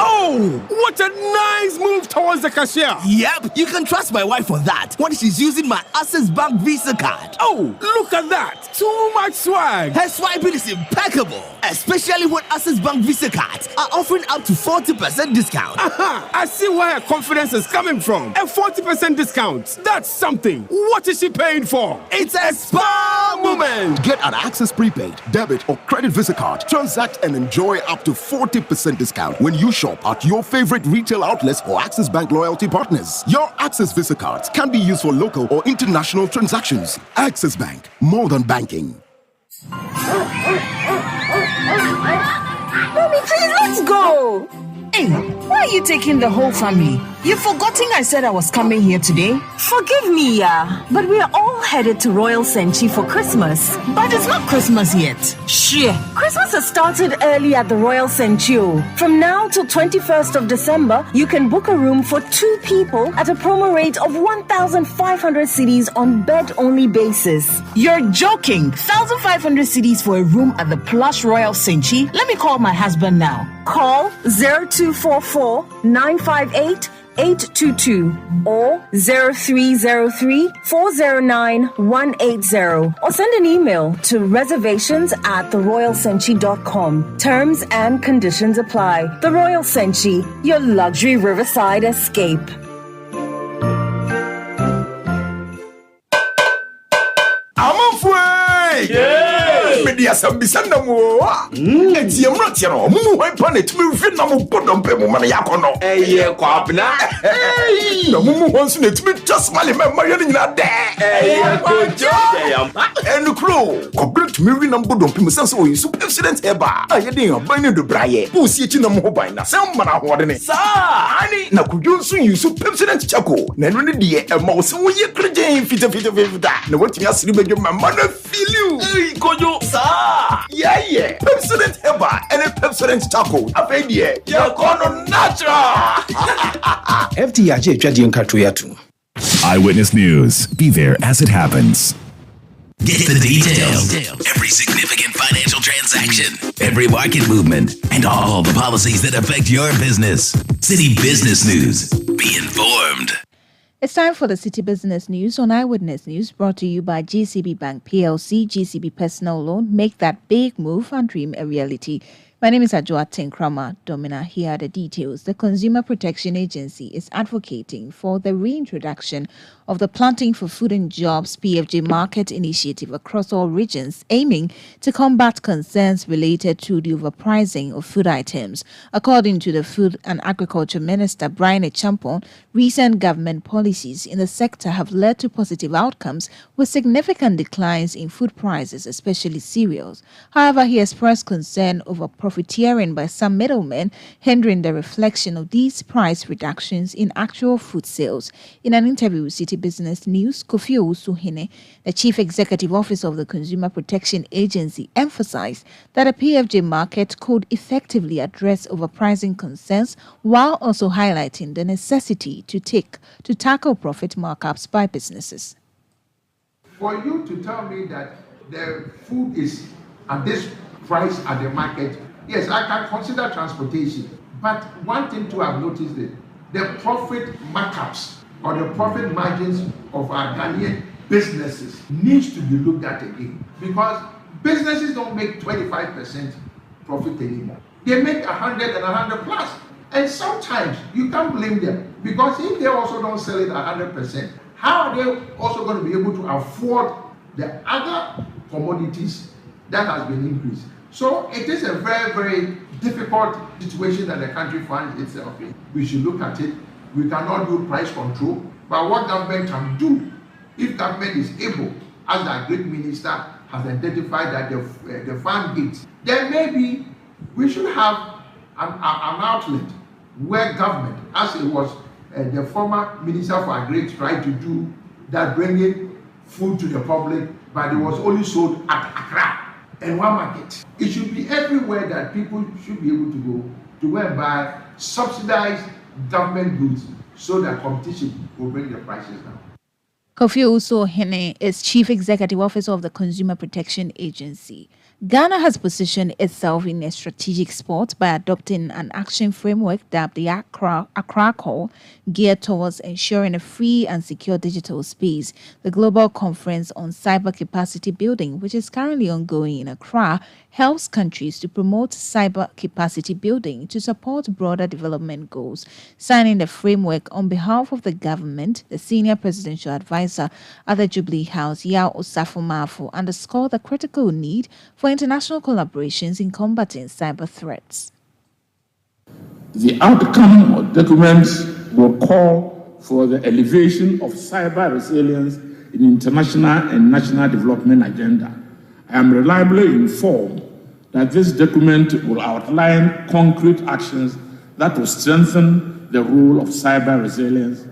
Oh, what a nice move towards the cashier. Yep, you can trust my wife for that when she's using my Access Bank Visa card. Oh, look at that. Too much swag. Her swiping is impeccable, especially when Access Bank Visa cards are offering up to 40% discount. Aha, I see where her confidence is coming from. A 40% discount. That's something. What is she paying for? It's a spa moment. Get an Access prepaid, debit, or credit Visa card. Transact and enjoy up to 40% discount when you shop at your favorite retail outlets or Access Bank loyalty partners. Your Access Visa cards can be used for local or international transactions. Access Bank, more than banking. Mommy, please, let's go. Hey, why are you taking the whole family? You've forgotten I said I was coming here today? Forgive me, yeah, but we are all headed to Royal Senchi for Christmas. But it's not Christmas yet. Shit. Christmas has started early at the Royal Senchi. From now till 21st of December, you can book a room for 2 people at a promo rate of 1,500 cedis on bed-only basis. You're joking. 1,500 cedis for a room at the plush Royal Senchi? Let me call my husband now. Call 0244 958 822 or 0303 409 180 or send an email to reservations@theroyalsenchi.com. Terms and conditions apply. The Royal Senchi, your luxury riverside escape. Media Sambisanda mo. Eti emro ti no. Mu ho pa na tumi fi na mo bodompe mo ma na yakono. Eye kwabna. Na mu ho nso na tumi just mali me ma yene nyina de. Eye kojo. Enu kro. Complete me wi na bodompe mo sense o yi super accident eba. Aye de yan ban ne do braye. Bu si echi na mo ho ban na sem ma na ho de ne. Sa ani na kujo nso yi super accident chako. Na no ne de e ma o se wo ye kreje fita. Na wotimi asiri bedwo ma na feel you. Ey kojo. Sa yeah. Pepsodent Eba and a Pepsodent Taco. Afedie. Your corner natural. FTIJ Chadian Katuyatu. Eyewitness News. Be there as it happens. Get the details. Every significant financial transaction, every market movement, and all the policies that affect your business. City Business News. Be informed. It's time for the City Business News on Eyewitness News, brought to you by GCB Bank PLC, GCB Personal Loan. Make that big move and dream a reality. My name is Ajua Tinkrama Domina. Here are the details. The Consumer Protection Agency is advocating for the reintroduction of the Planting for Food and Jobs PFJ market initiative across all regions, aiming to combat concerns related to the overpricing of food items. According to the Food and Agriculture Minister, Brian Echampon, recent government policies in the sector have led to positive outcomes with significant declines in food prices, especially cereals. However, he expressed concern over profiteering by some middlemen, hindering the reflection of these price reductions in actual food sales. In an interview with City Business News, Kofi Owusu-Hene, the Chief Executive Officer of the Consumer Protection Agency, emphasized that a PFJ market could effectively address overpricing concerns while also highlighting the necessity to tackle profit markups by businesses. For you to tell me that the food is at this price at the market, yes, I can consider transportation. But one thing to have noticed is the profit markups or the profit margins of our Ghanaian businesses needs to be looked at again. Because businesses don't make 25% profit anymore. They make 100 and 100 plus. And sometimes you can't blame them, because if they also don't sell it 100%, how are they also going to be able to afford the other commodities that has been increased? So it is a very, very difficult situation that the country finds itself in. We should look at it. We cannot do price control, but what government can do, if government is able, as the Agri Minister has identified that the farm gates, then maybe we should have an outlet where government, as it was the former Minister for Agri tried to do, that bringing food to the public, but it was only sold at Accra and one market. It should be everywhere that people should be able to go and buy subsidized government goods so that competition will bring the prices down. Kofi Owusu-Hene is Chief Executive Officer of the Consumer Protection Agency. Ghana has positioned itself in a strategic spot by adopting an action framework dubbed the Accra Call, geared towards ensuring a free and secure digital space. The Global Conference on Cyber Capacity Building, which is currently ongoing in Accra, helps countries to promote cyber capacity building to support broader development goals. Signing the framework on behalf of the government, the Senior Presidential Advisor at the Jubilee House, Yao Osafo-Maafo, underscored the critical need for international collaborations in combating cyber threats. The outcome of documents will call for the elevation of cyber resilience in international and national development agenda. I am reliably informed that this document will outline concrete actions that will strengthen the role of cyber resilience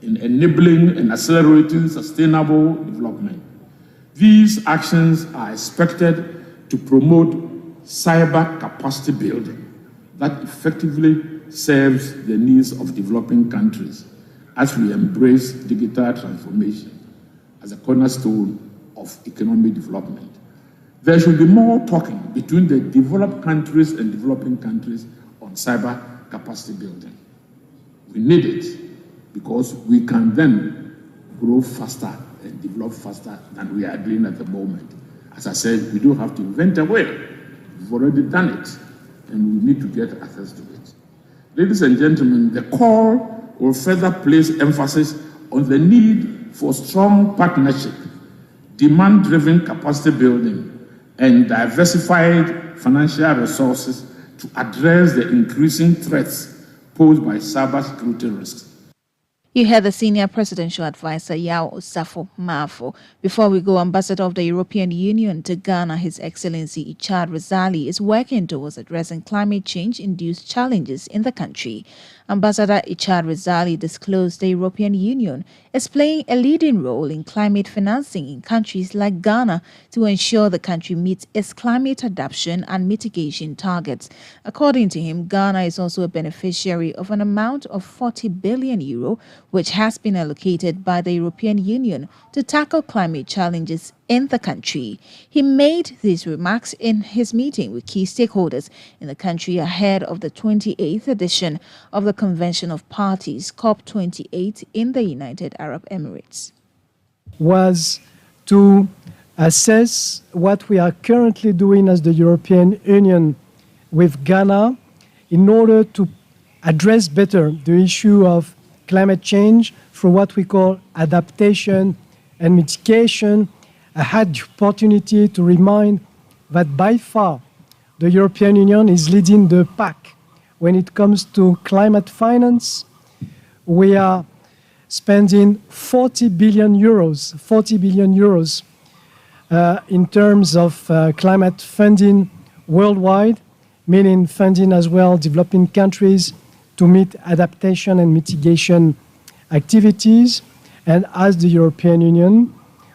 in enabling and accelerating sustainable development. These actions are expected to promote cyber capacity building that effectively serves the needs of developing countries as we embrace digital transformation as a cornerstone of economic development. There should be more talking between the developed countries and developing countries on cyber capacity building. We need it because we can then grow faster and develop faster than we are doing at the moment. As I said, we do have to invent a way. We've already done it, and we need to get access to it. Ladies and gentlemen, the call will further place emphasis on the need for strong partnership, demand-driven capacity building, and diversified financial resources to address the increasing threats posed by cybersecurity risks. You heard the senior presidential advisor Yao Osafo Mafo. Before we go, Ambassador of the European Union to Ghana, His Excellency Ichad Razali, is working towards addressing climate change-induced challenges in the country. Ambassador Ichad Razali disclosed the European Union is playing a leading role in climate financing in countries like Ghana to ensure the country meets its climate adaptation and mitigation targets. According to him, Ghana is also a beneficiary of an amount of €40 billion, which has been allocated by the European Union to tackle climate challenges in the country. He made these remarks in his meeting with key stakeholders in the country ahead of the 28th edition of the Convention of Parties, COP28, in the United Arab Emirates. Was to assess what we are currently doing as the European Union with Ghana in order to address better the issue of climate change through what we call adaptation and mitigation. I had the opportunity to remind that by far the European Union is leading the pack when it comes to climate finance. We are spending 40 billion euros in terms of climate funding worldwide, meaning funding as well developing countries to meet adaptation and mitigation activities. And as the European Union,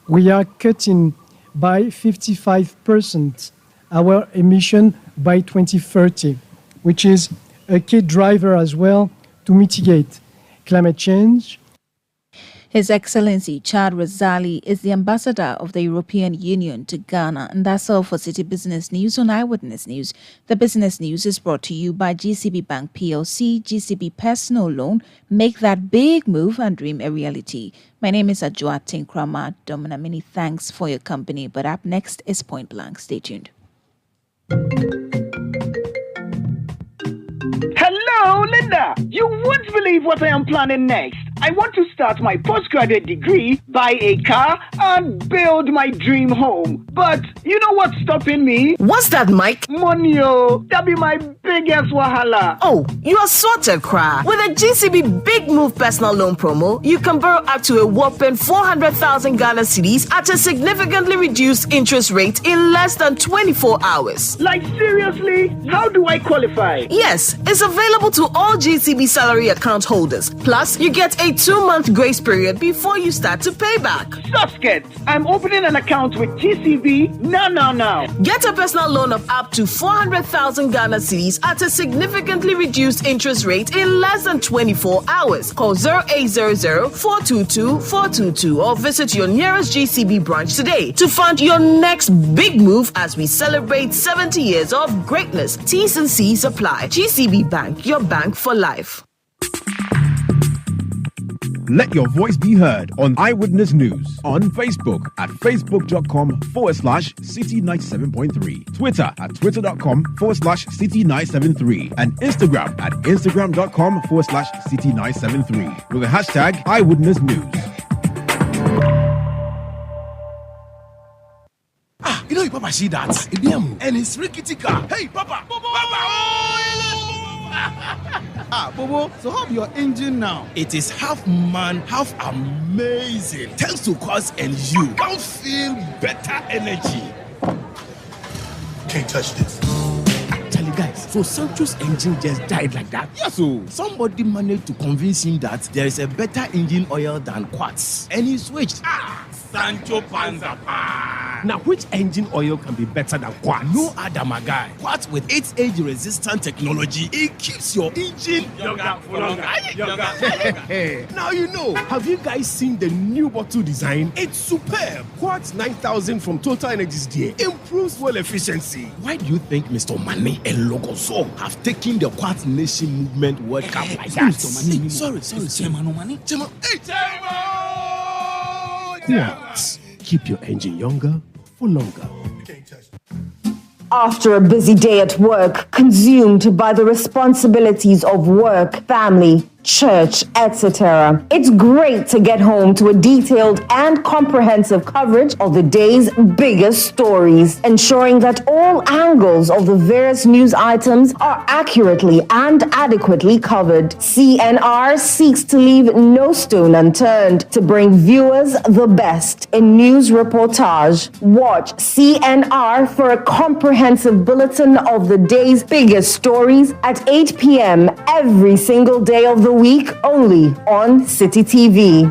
we are cutting by 55% our emission by 2030, which is a key driver as well to mitigate climate change. His Excellency Ichad Razali is the ambassador of the European Union to Ghana. And that's all for City Business News on Eyewitness News. The business news is brought to you by GCB Bank PLC, GCB Personal Loan. Make that big move and dream a reality. My name is Ajwa Tinkrama Domina. Many thanks for your company. But up next is Point Blank. Stay tuned. Hello, Linda. You won't believe what I am planning next. I want to start my postgraduate degree, buy a car, and build my dream home. But you know what's stopping me? What's that, Mike? Money, oh. That'll be my biggest wahala. Oh, you are sorted, Kra. With a GCB Big Move personal loan promo, you can borrow up to a whopping 400,000 Ghana cedis at a significantly reduced interest rate in less than 24 hours. Like, seriously? How do I qualify? Yes, it's available to all GCB salary account holders. Plus, you get a 2-month grace period before you start to pay back. Susket, I'm opening an account with GCB now. Get a personal loan of up to 400,000 Ghana cedis at a significantly reduced interest rate in less than 24 hours. Call 0800-422-422 or visit your nearest GCB branch today to fund your next big move as we celebrate 70 years of greatness. T's and C's apply. GCB Bank, your bank for life. Let your voice be heard on Eyewitness News on Facebook at facebook.com/City97.3, Twitter at twitter.com/City973, and Instagram at instagram.com/City973 with the hashtag Eyewitness News. You know, Papa, see that? And it's rickety car. Hey, Papa! Bobo, so how your engine now? It is half man, half amazing. Thanks to Cause and you can feel better energy. Can't touch this. Actually, guys, so Sancho's engine just died like that? Yes, so somebody managed to convince him that there is a better engine oil than Quartz. And he switched. Sancho Panzapa. Now, which engine oil can be better than Quartz? No other, my guy. Quartz with its age-resistant technology, it keeps your engine younger for longer. Now you know. Have you guys seen the new bottle design? It's superb. Quartz 9000 from Total Energies there improves fuel efficiency. Why do you think Mr. Mane and Logoso have taken the Quartz Nation movement World Cup like that? Sorry. Quartz. Keep your engine younger for longer. After a busy day at work, consumed by the responsibilities of work, family, church, etc., it's great to get home to a detailed and comprehensive coverage of the day's biggest stories, ensuring that all angles of the various news items are accurately and adequately covered. CNR seeks to leave no stone unturned to bring viewers the best in news reportage. Watch CNR for a comprehensive bulletin of the day's biggest stories at 8 p.m. every single day of the week, only on Citi TV.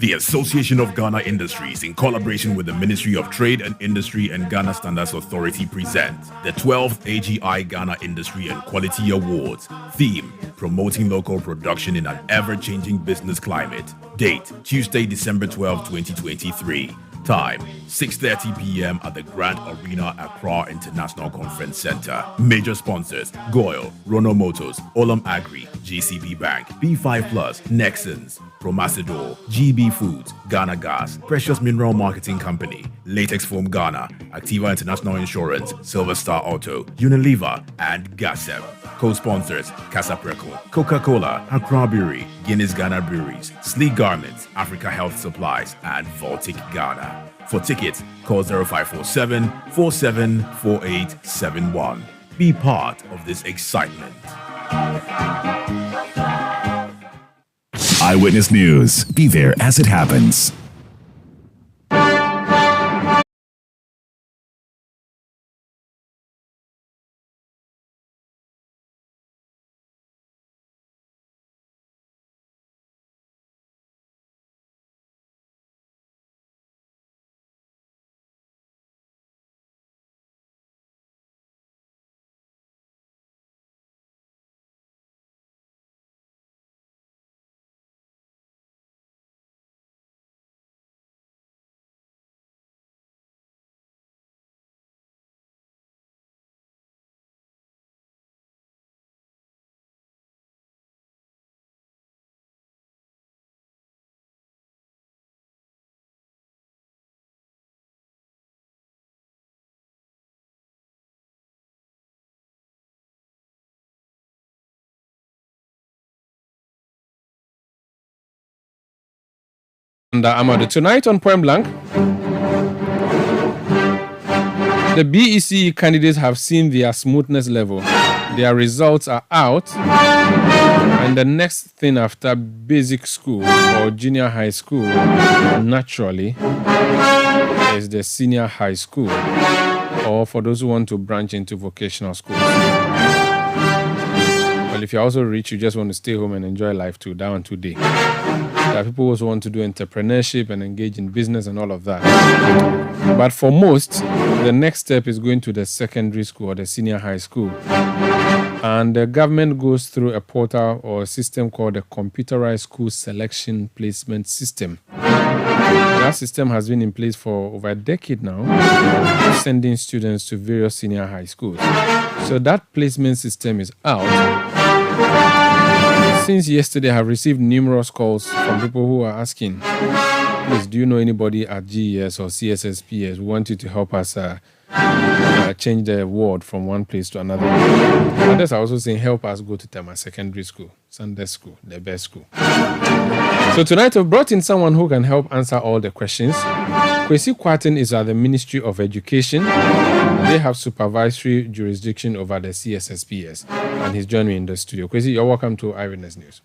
The Association of Ghana Industries, in collaboration with the Ministry of Trade and Industry and Ghana Standards Authority, present the 12th AGI Ghana Industry and Quality Awards. Theme: Promoting Local Production in an Ever-Changing Business Climate. Date: Tuesday, December 12, 2023. Time: 6:30 p.m. at the Grand Arena, Accra International Conference Center. Major sponsors: Goyle, Rono Motors, Olam Agri, GCB Bank, B5 Plus, Nexons, Promasidor, GB Foods, Ghana Gas, Precious Mineral Marketing Company, Latex Foam Ghana, Activa International Insurance, Silver Star Auto, Unilever, and Gasem. Co-sponsors: Casa Preco, Coca-Cola, Accra Brewery, Guinness Ghana Breweries, Sleek Garments, Africa Health Supplies, and Baltic Ghana. For tickets, call 0547 474871. Be part of this excitement. Eyewitness News. Be there as it happens. And Amado, tonight on Point Blank, the BEC candidates have seen their smoothness level. Their results are out, and the next thing after basic school or junior high school, naturally, is the senior high school, or for those who want to branch into vocational schools. Well, if you're also rich, you just want to stay home and enjoy life too, that one today. There are people who also want to do entrepreneurship and engage in business and all of that. But for most, the next step is going to the secondary school or the senior high school. And the government goes through a portal or a system called the Computerized School Selection Placement System. That system has been in place for over a decade now, sending students to various senior high schools. So that placement system is out. Since yesterday, I have received numerous calls from people who are asking, please, do you know anybody at GES or CSSPS? We want you to help us change the ward from one place to another. Others are also saying, help us go to Tema Secondary School, Sunday School, the best school. So tonight, I've brought in someone who can help answer all the questions. Kwesi Kwarteng is at the Ministry of Education. They have supervisory jurisdiction over the CSSPS, and he's joining me in the studio. Kwesi, you're welcome to Eyewitness News.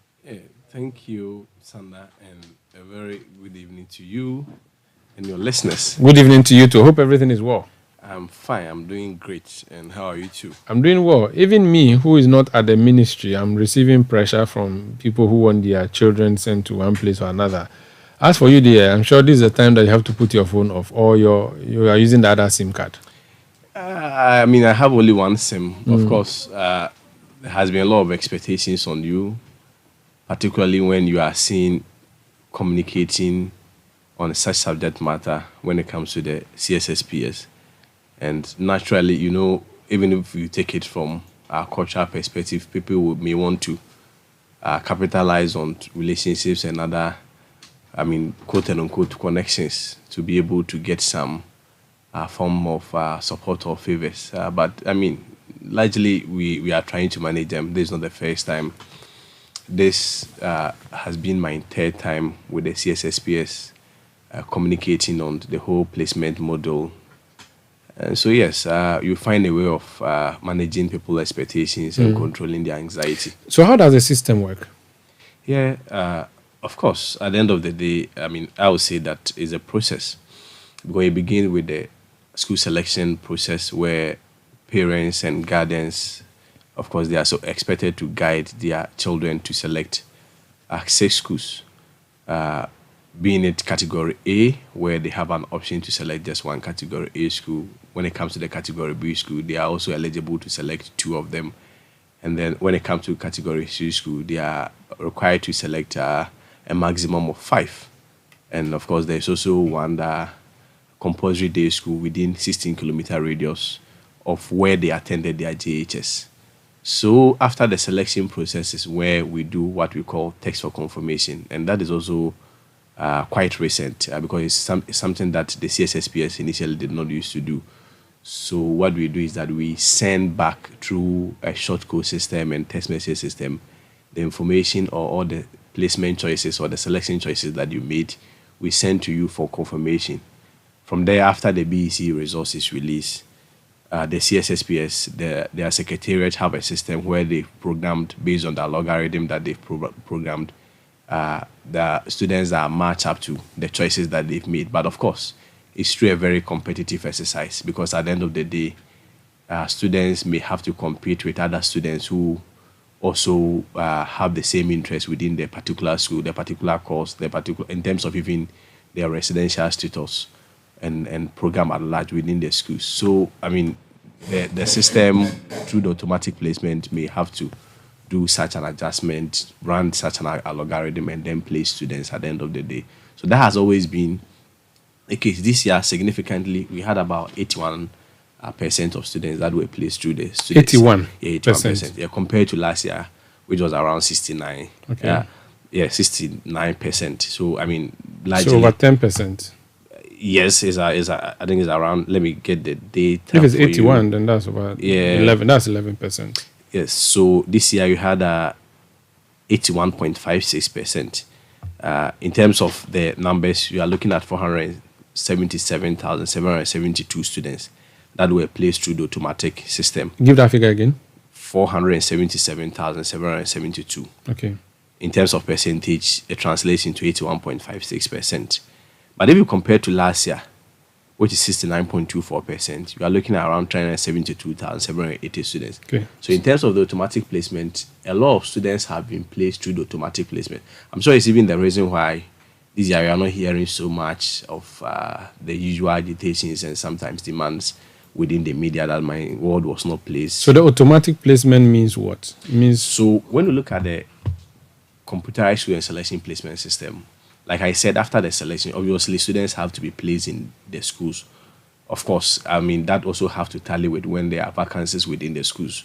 Thank you, Sanda, and a very good evening to you and your listeners. Good evening to you too. Hope everything is well. I'm fine. I'm doing great. And how are you too? I'm doing well. Even me, who is not at the ministry, I'm receiving pressure from people who want their children sent to one place or another. As for you, dear, I'm sure this is the time that you have to put your phone off, or you are using the other SIM card. I mean, I have only one SIM. Of course, there has been a lot of expectations on you, particularly when you are seen communicating on such subject matter when it comes to the CSSPS. And naturally, even if you take it from a cultural perspective, people may want to capitalize on relationships and other, quote and unquote, connections to be able to get some form of support or favors. Largely, we are trying to manage them. This is not the first time. This has been my third time with the CSSPS communicating on the whole placement model. And so, yes, you find a way of managing people's expectations and controlling their anxiety. So how does the system work? Yeah, of course, at the end of the day, I would say that is a process. Because you begin with the school selection process where parents and guardians, of course, they are so expected to guide their children to select 6 schools. Being it category A, where they have an option to select just one category A school. When it comes to the category B school, they are also eligible to select 2 of them. And then when it comes to category C school, they are required to select a maximum of 5. And of course, there's also one compulsory day school within 16-kilometer radius of where they attended their JHS. So after the selection process is where we do what we call text for confirmation. And that is also quite recent because it's something that the CSSPS initially did not used to do. So what we do is that we send back through a short code system and text message system the information or all the placement choices or the selection choices that you made. We send to you for confirmation. From there, after the BEC results is released, the CSSPS, their secretariat have a system where they've programmed based on the algorithm that they've programmed the students that match up to the choices that they've made. But of course, it's still a very competitive exercise because at the end of the day, students may have to compete with other students who also have the same interest within the particular school, the particular course, in terms of even their residential status and program at large within the schools. So, the system through the automatic placement may have to do such an adjustment, run such an algorithm, and then place students at the end of the day. So that has always been the case. This year, significantly, we had about 81% of students that were placed through the students. 81%? Yeah, 81%. Yeah, compared to last year, which was around 69%. Okay. Yeah, 69%. So, largely... So over 10%? Yes, I think it's around, let me get the data. If it's 81, then that's about 11. That's 11%. Yes, so this year you had 81.56%. In terms of the numbers, you are looking at 477,772 students that were placed through the automatic system. Give that figure again. 477,772. Okay. In terms of percentage, it translates into 81.56%. But if you compare to last year, which is 69.24%, you are looking at around 372,780 students. Okay. So in terms of the automatic placement, a lot of students have been placed through the automatic placement. I'm sure it's even the reason why this year we are not hearing so much of the usual agitations and sometimes demands within the media that my word was not placed. So the automatic placement means what? So when you look at the computerized student selection placement system, like I said, after the selection, obviously students have to be placed in the schools. Of course, that also have to tally with when there are vacancies within the schools.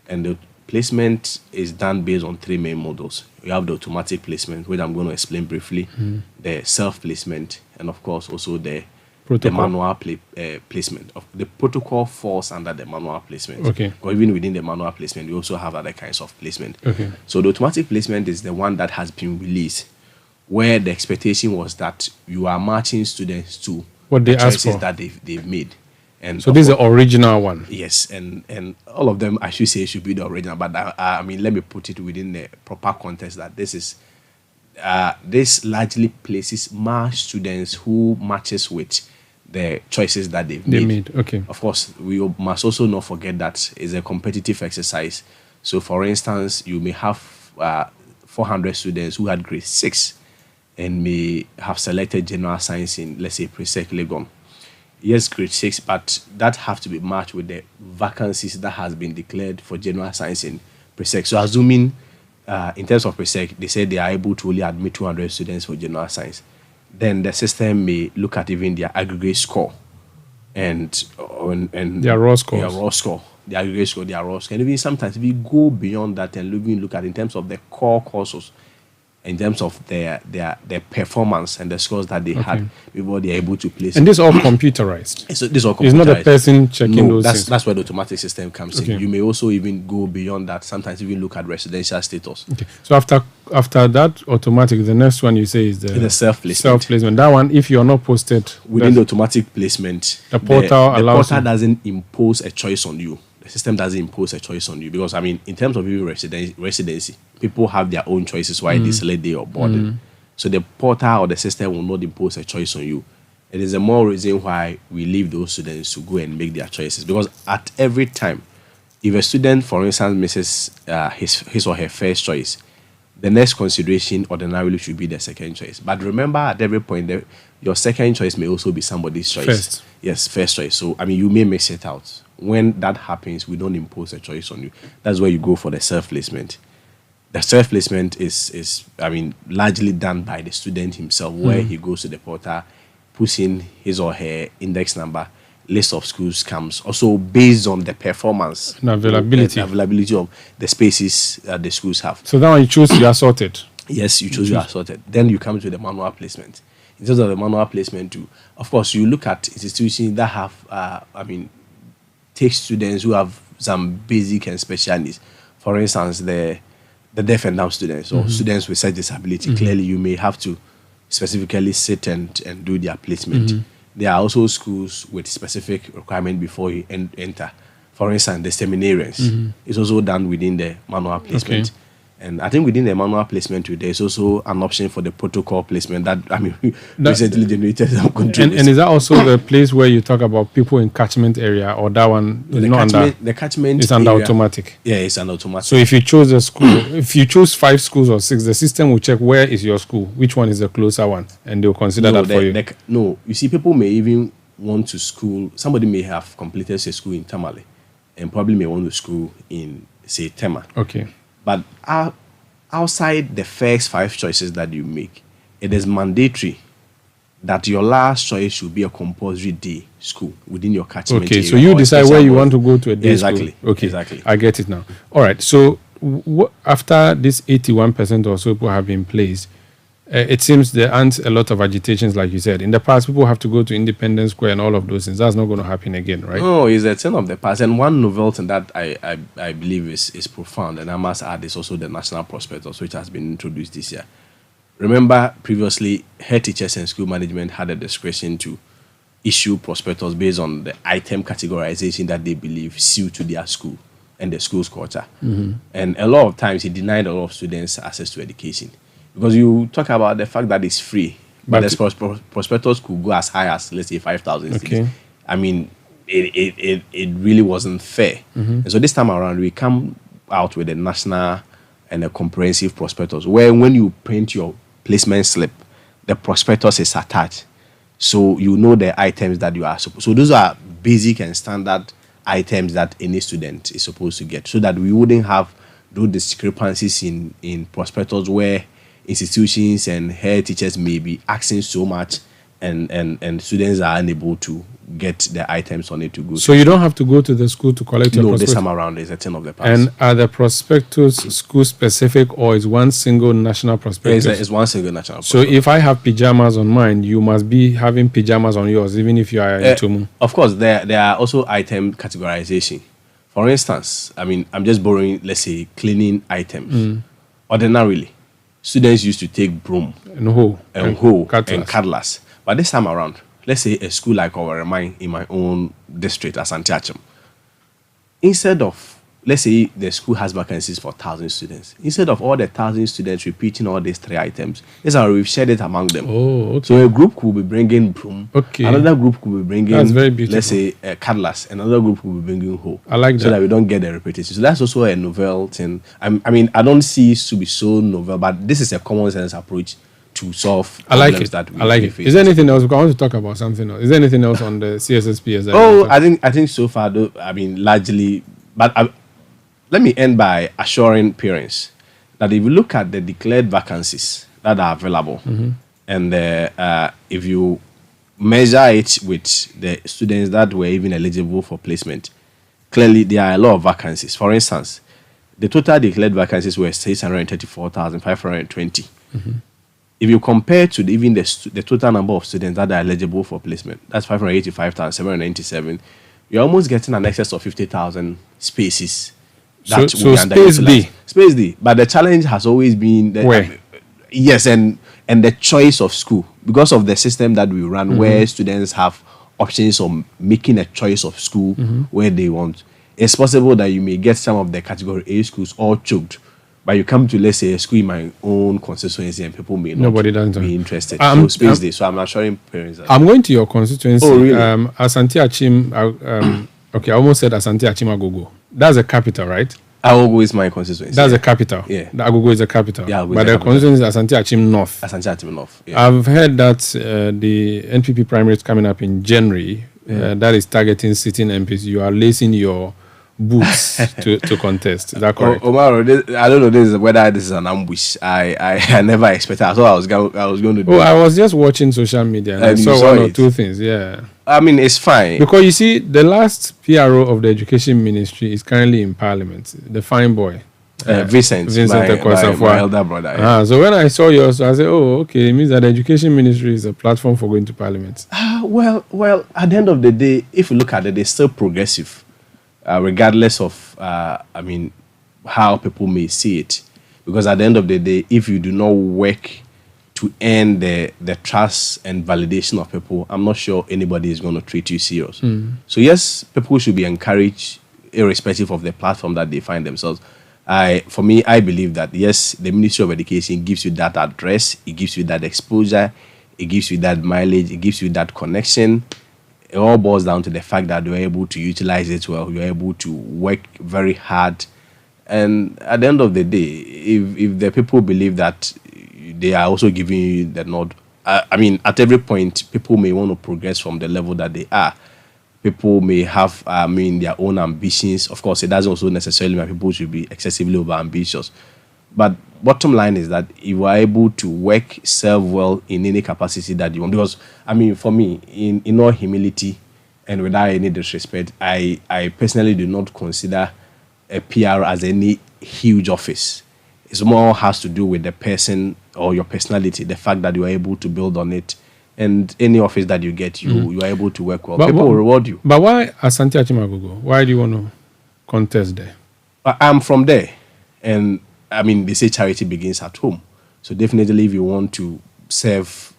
And the placement is done based on 3 main models. You have the automatic placement, which I'm going to explain briefly, the self-placement, and of course also the manual placement. The protocol falls under the manual placement. Okay. Or even within the manual placement, we also have other kinds of placement. Okay. So the automatic placement is the one that has been released, where the expectation was that you are matching students to what they asked choices for that they've made. And so this is the original one. Yes, and all of them, I should say, should be the original. But let me put it within the proper context that this is this largely places more students who matches with the choices that they've made. Okay. Of course, we must also not forget that it's a competitive exercise. So, for instance, you may have 400 students who had grade 6 and may have selected general science in, let's say, Presec Legon. Yes, grade 6, but that have to be matched with the vacancies that has been declared for general science in Presec. So, assuming in terms of Presec, they say they are able to only admit 200 students for general science, then the system may look at even their aggregate score and their raw scores. Their raw score, the aggregate score, their raw score. And even sometimes if you go beyond that and even look at in terms of the core courses, in terms of their performance and the scores that they had before they are able to place. And this is all computerized. So this is all computerized. It's not a person checking those things. That's where the automatic system comes in. You may also even go beyond that. Sometimes even look at residential status. Okay. So after that automatic, the next one you say is the self-placement. That one, if you're not posted within the automatic placement, the portal doesn't impose a choice on you. The system doesn't impose a choice on you, because I mean, in terms of even residency, people have their own choices why they select day or boarding. So the portal or the system will not impose a choice on you. It is a more reason why we leave those students to go and make their choices, because at every time, if a student, for instance, misses his or her first choice, the next consideration ordinarily should be the second choice. But remember, at every point, your second choice may also be somebody's choice. First. Yes, first choice. So, I mean, you may mix it out. When that happens, we don't impose a choice on you. That's where you go for the self-placement. The self-placement is I mean, largely done by the student himself, where he goes to the portal, puts in his or her index number, list of schools comes, also based on the performance and availability. The availability of the spaces that the schools have. So that one you choose, you are sorted. Yes, you choose, you are sorted. Then you come to the manual placement. In terms of the manual placement too, of course, you look at institutions that have, take students who have some basic and special needs. For instance, the deaf and dumb students or students with such disability. Clearly, you may have to specifically sit and do their placement. There are also schools with specific requirement before you enter. For instance, the seminarians is also done within the manual placement. And I think within the manual placement, there is also an option for the protocol placement that, I mean, recently generated some controversy. And is that also the place where you talk about people in catchment area, or that one is not under? The catchment is under area, automatic. Yeah, it's under automatic. So if you chose a school, if you choose 5 schools or 6, the system will check where is your school, which one is the closer one, and they'll consider that for you. No, you see, people may even want to school. Somebody may have completed a school in Tamale, and probably may want to school in, say, Tema. Okay. But outside the first 5 choices that you make, it is mandatory that your last choice should be a compulsory day school within your catchment area. Okay, so you decide where you want to go to a day school. Okay, exactly. I get it now. All right, so after this 81% or so people have been placed, it seems there aren't a lot of agitations, like you said. In the past, people have to go to Independence Square and all of those things. That's not going to happen again, right? No, it's a thing of the past. And one novelty that I believe is profound, and I must add, is also the National Prospectus, which has been introduced this year. Remember, previously, head teachers and school management had a discretion to issue prospectus based on the item categorization that they believe suit to their school and the school's culture. And a lot of times, it denied a lot of students access to education. Because you talk about the fact that it's free, but the prospectus could go as high as, let's say, 5,000 cities. I mean, it really wasn't fair. And so this time around, we come out with a national and a comprehensive prospectus, where when you print your placement slip, the prospectus is attached. So you know the items that you are supposed. So those are basic and standard items that any student is supposed to get, so that we wouldn't have those discrepancies in prospectus where institutions and head teachers may be asking so much and students are unable to get the items on it to go. So you don't have to go to the school to collect your prospectus? No, this time around is a thing of the past. And are the prospectus school specific, or is one single national prospectus? It's one single national prospectus. So if I have pajamas on mine, you must be having pajamas on yours, even if you are in Tumu? Of course, there are also item categorization. For instance, I mean, I'm just borrowing, let's say, cleaning items. Ordinarily, students used to take broom and cutlass. But this time around, let's say a school like Oweremai in my own district, Asante Achim, instead of let's say the school has vacancies for 1,000 students. Instead of all the 1,000 students repeating all these 3 items, this is how we've shared it among them. Oh, okay. So a group could be bringing broom. Okay. Another group could be bringing, that's very beautiful. let's say, cutlass. Another group could be bringing hoe. I like that. So that we don't get the repetition. So that's also a novel thing. I mean, I don't see it to be so novel, but this is a common sense approach to solve problems that we face. Is there anything else? I want to talk about something else. Is there anything else on the CSSP? I think so far, though, I mean, largely, but let me end by assuring parents that if you look at the declared vacancies that are available, and if you measure it with the students that were even eligible for placement, clearly there are a lot of vacancies. For instance, the total declared vacancies were 634,520. If you compare to even the total number of students that are eligible for placement, that's 585,797, you're almost getting an excess of 50,000 spaces. So space D. Space D. But the challenge has always been yes, and the choice of school. Because of the system that we run, where students have options of making a choice of school where they want. It's possible that you may get some of the category A schools all choked. But you come to, let's say, a school in my own constituency and people may not be interested. So space day. So I'm assuring parents that. I'm going to your constituency. Oh, really? Asante Achim, okay, I almost said Asante Achim Agogo. That's a capital, right? Agogo is my constituency. That's a capital. Yeah. The Agogo is a capital. Yeah, but the constituency is Asante Achim North. Asante Achim North. Yeah. I've heard that the NPP primary is coming up in January. That is targeting sitting MPs. You are lacing your boots to contest. Is that correct? Omar, I don't know whether this is an ambush. I never expected. I thought I was going to do. I was just watching social media and I saw one or two things. Yeah. I mean, it's fine. Because you see, the last PRO of the Education Ministry is currently in Parliament. The fine boy. Vincent, my elder brother. Yeah. So when I saw yours, I said, oh, okay, it means that the Education Ministry is a platform for going to Parliament. Well, at the end of the day, if you look at it, they're still progressive. Regardless of, how people may see it. Because at the end of the day, if you do not work to earn the trust and validation of people, I'm not sure anybody is going to treat you serious. So yes, people should be encouraged, irrespective of the platform that they find themselves. For me, I believe that, yes, the Ministry of Education gives you that address, it gives you that exposure, it gives you that mileage, it gives you that connection. It all boils down to the fact that you're able to utilize it well, you're able to work very hard. And at the end of the day, if the people believe that they are also giving you the nod, at every point, people may want to progress from the level that they are. People may have, their own ambitions. Of course, it doesn't also necessarily mean people should be excessively over-ambitious. But bottom line is that if you are able to work, serve well in any capacity that you want, because, for me, in all humility and without any disrespect, I personally do not consider a PR as any huge office. It's more has to do with the person or your personality, the fact that you are able to build on it. And any office that you get, you are able to work well. People will reward you. But why Asante Achim Agogo? Why do you want to contest there? I'm from there. And they say charity begins at home. So definitely if you want to serve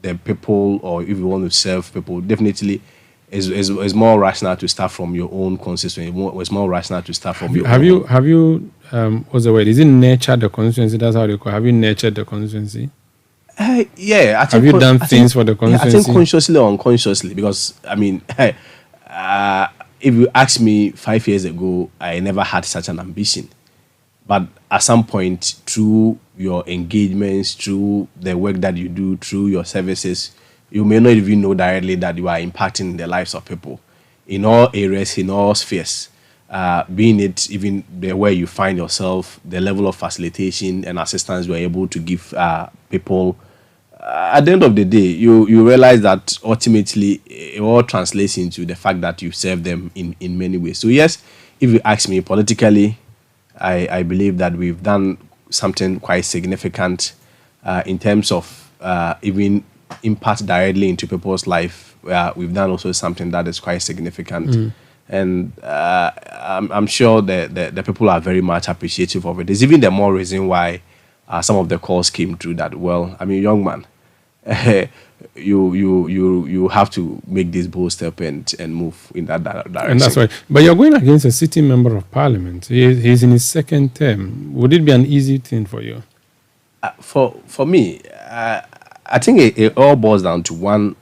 the people or if you want to serve people, definitely it's more rational to start from your own constituency. It's more rational to start from your own. Have you what's the word? Is it nurtured the constituency? That's how they call it. Have you nurtured the constituency? Yeah. I think have you done things for the constituency? I think consciously or unconsciously, because if you asked me 5 years ago, I never had such an ambition. But at some point, through your engagements, through the work that you do, through your services, you may not even know directly that you are impacting the lives of people in all areas, in all spheres. Being it even where you find yourself, the level of facilitation and assistance you are able to give people. At the end of the day, you realize that ultimately it all translates into the fact that you serve them in many ways. So yes, if you ask me politically, I believe that we've done something quite significant in terms of even impact directly into people's life. We've done also something that is quite significant. And I'm sure the people are very much appreciative of it. There's even the more reason why some of the calls came through that, young man, you have to make this bold step and move in that direction. And that's right. But you're going against a sitting member of parliament. He's in his second term. Would it be an easy thing for you? For me, I think it all boils down to one,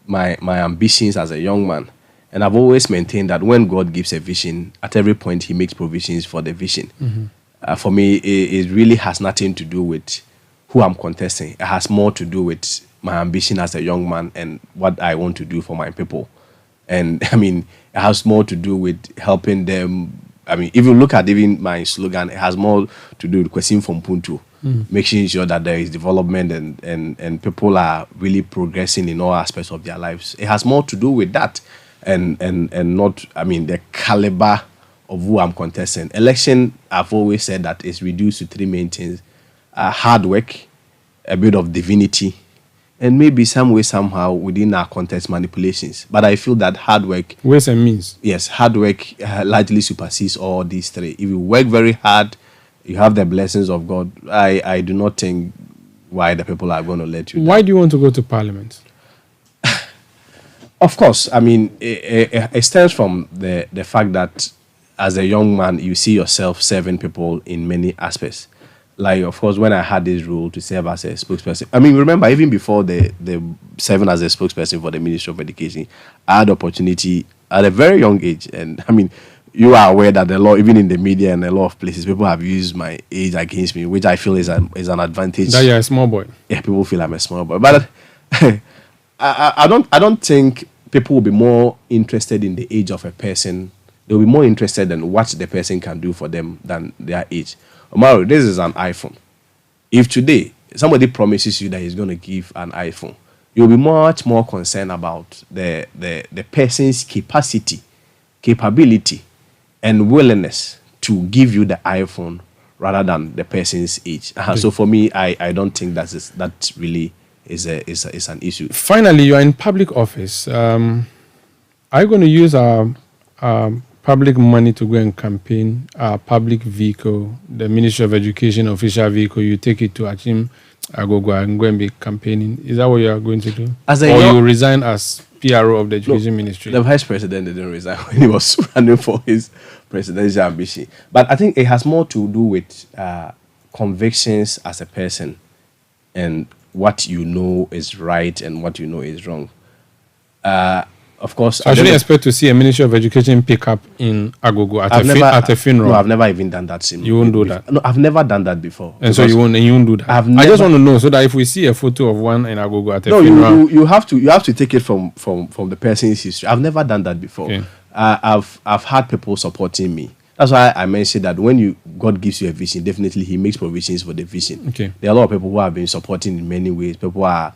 my ambitions as a young man. And I've always maintained that when God gives a vision, at every point he makes provisions for the vision. Mm-hmm. For me, it really has nothing to do with who I'm contesting. It has more to do with my ambition as a young man and what I want to do for my people. And I mean, it has more to do with helping them. I mean, if you look at even my slogan, it has more to do with Kwesim from Puntu, making sure that there is development and people are really progressing in all aspects of their lives. It has more to do with that and not, I mean, the caliber of who I'm contesting. Election, I've always said that it's reduced to three main things: hard work, a bit of divinity, and maybe some way, somehow, within our contest, manipulations. But I feel that hard work... Ways and means. Yes, hard work largely supersedes all these three. If you work very hard, you have the blessings of God. I do not think why the people are going to let you down. Why do you want to go to parliament? Of course, I mean, it stems from the fact that as a young man, you see yourself serving people in many aspects. Like, of course, when I had this role to serve as a spokesperson, I mean, remember, even before the serving as a spokesperson for the Ministry of Education, I had opportunity at a very young age. And I mean, you are aware that the law, even in the media and a lot of places, people have used my age against me, which I feel is an advantage. That you're a small boy. Yeah, people feel I'm a small boy. But I don't think people will be more interested in the age of a person. They'll be more interested in what the person can do for them than their age. Omaro, this is an iPhone. If today somebody promises you that he's going to give an iPhone, you'll be much more concerned about the person's capability, and willingness to give you the iPhone rather than the person's age. So for me, I don't think that really is an issue. Finally, you are in public office. Are you going to use our public money to go and campaign our public vehicle, the Ministry of Education official vehicle? You take it to Achim Agogo and go and be campaigning. Is that what you are going to do? Or you resign as PRO of the Education Ministry? The Vice President didn't resign when he was running for his presidential ambition. But I think it has more to do with convictions as a person and what you know is right and what you know is wrong. Of course, so I shouldn't expect to see a Ministry of Education pick up in Agogo at a funeral. No, I've never even done that. You won't do that. No, I've never done that before. And so you won't do that. I just want to know so that if we see a photo of one in Agogo at a funeral, you have to take it from the person's history. I've never done that before. Okay. I've had people supporting me. That's why I mentioned that when God gives you a vision, definitely He makes provisions for the vision. Okay. There are a lot of people who have been supporting in many ways. People are,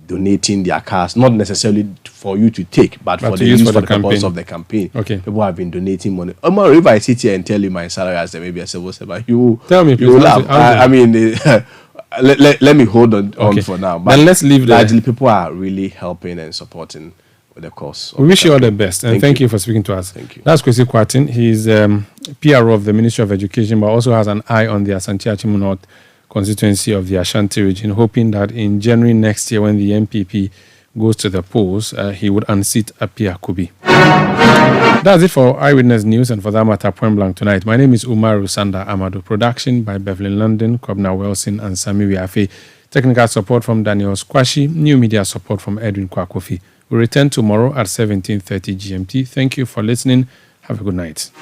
donating their cars, not necessarily for you to take, but for the use for the purpose of the campaign. Okay. People have been donating money. If I sit here and tell you my salary as maybe a civil servant, you tell me, please. You laugh. Let me hold on for now. But then let's leave there. Largely, people are really helping and supporting with the cause. We wish you all the best, and thank you for speaking to us. Thank you. That's Kwesi Kwarteng. He's PRO of the Ministry of Education, but also has an eye on the Asante Achimu North constituency of the Ashanti region, hoping that in January next year, when the MPP goes to the polls, he would unseat Apia Kubi. That's it for Eyewitness News and for that matter, Point Blank tonight. My name is Umaru Sanda Amado. Production by Beverly London, Kobna Wilson, and Sami Wiafe. Technical support from Daniel Squashi. New media support from Edwin Kwakofi. We'll return tomorrow at 17:30 GMT. Thank you for listening. Have a good night.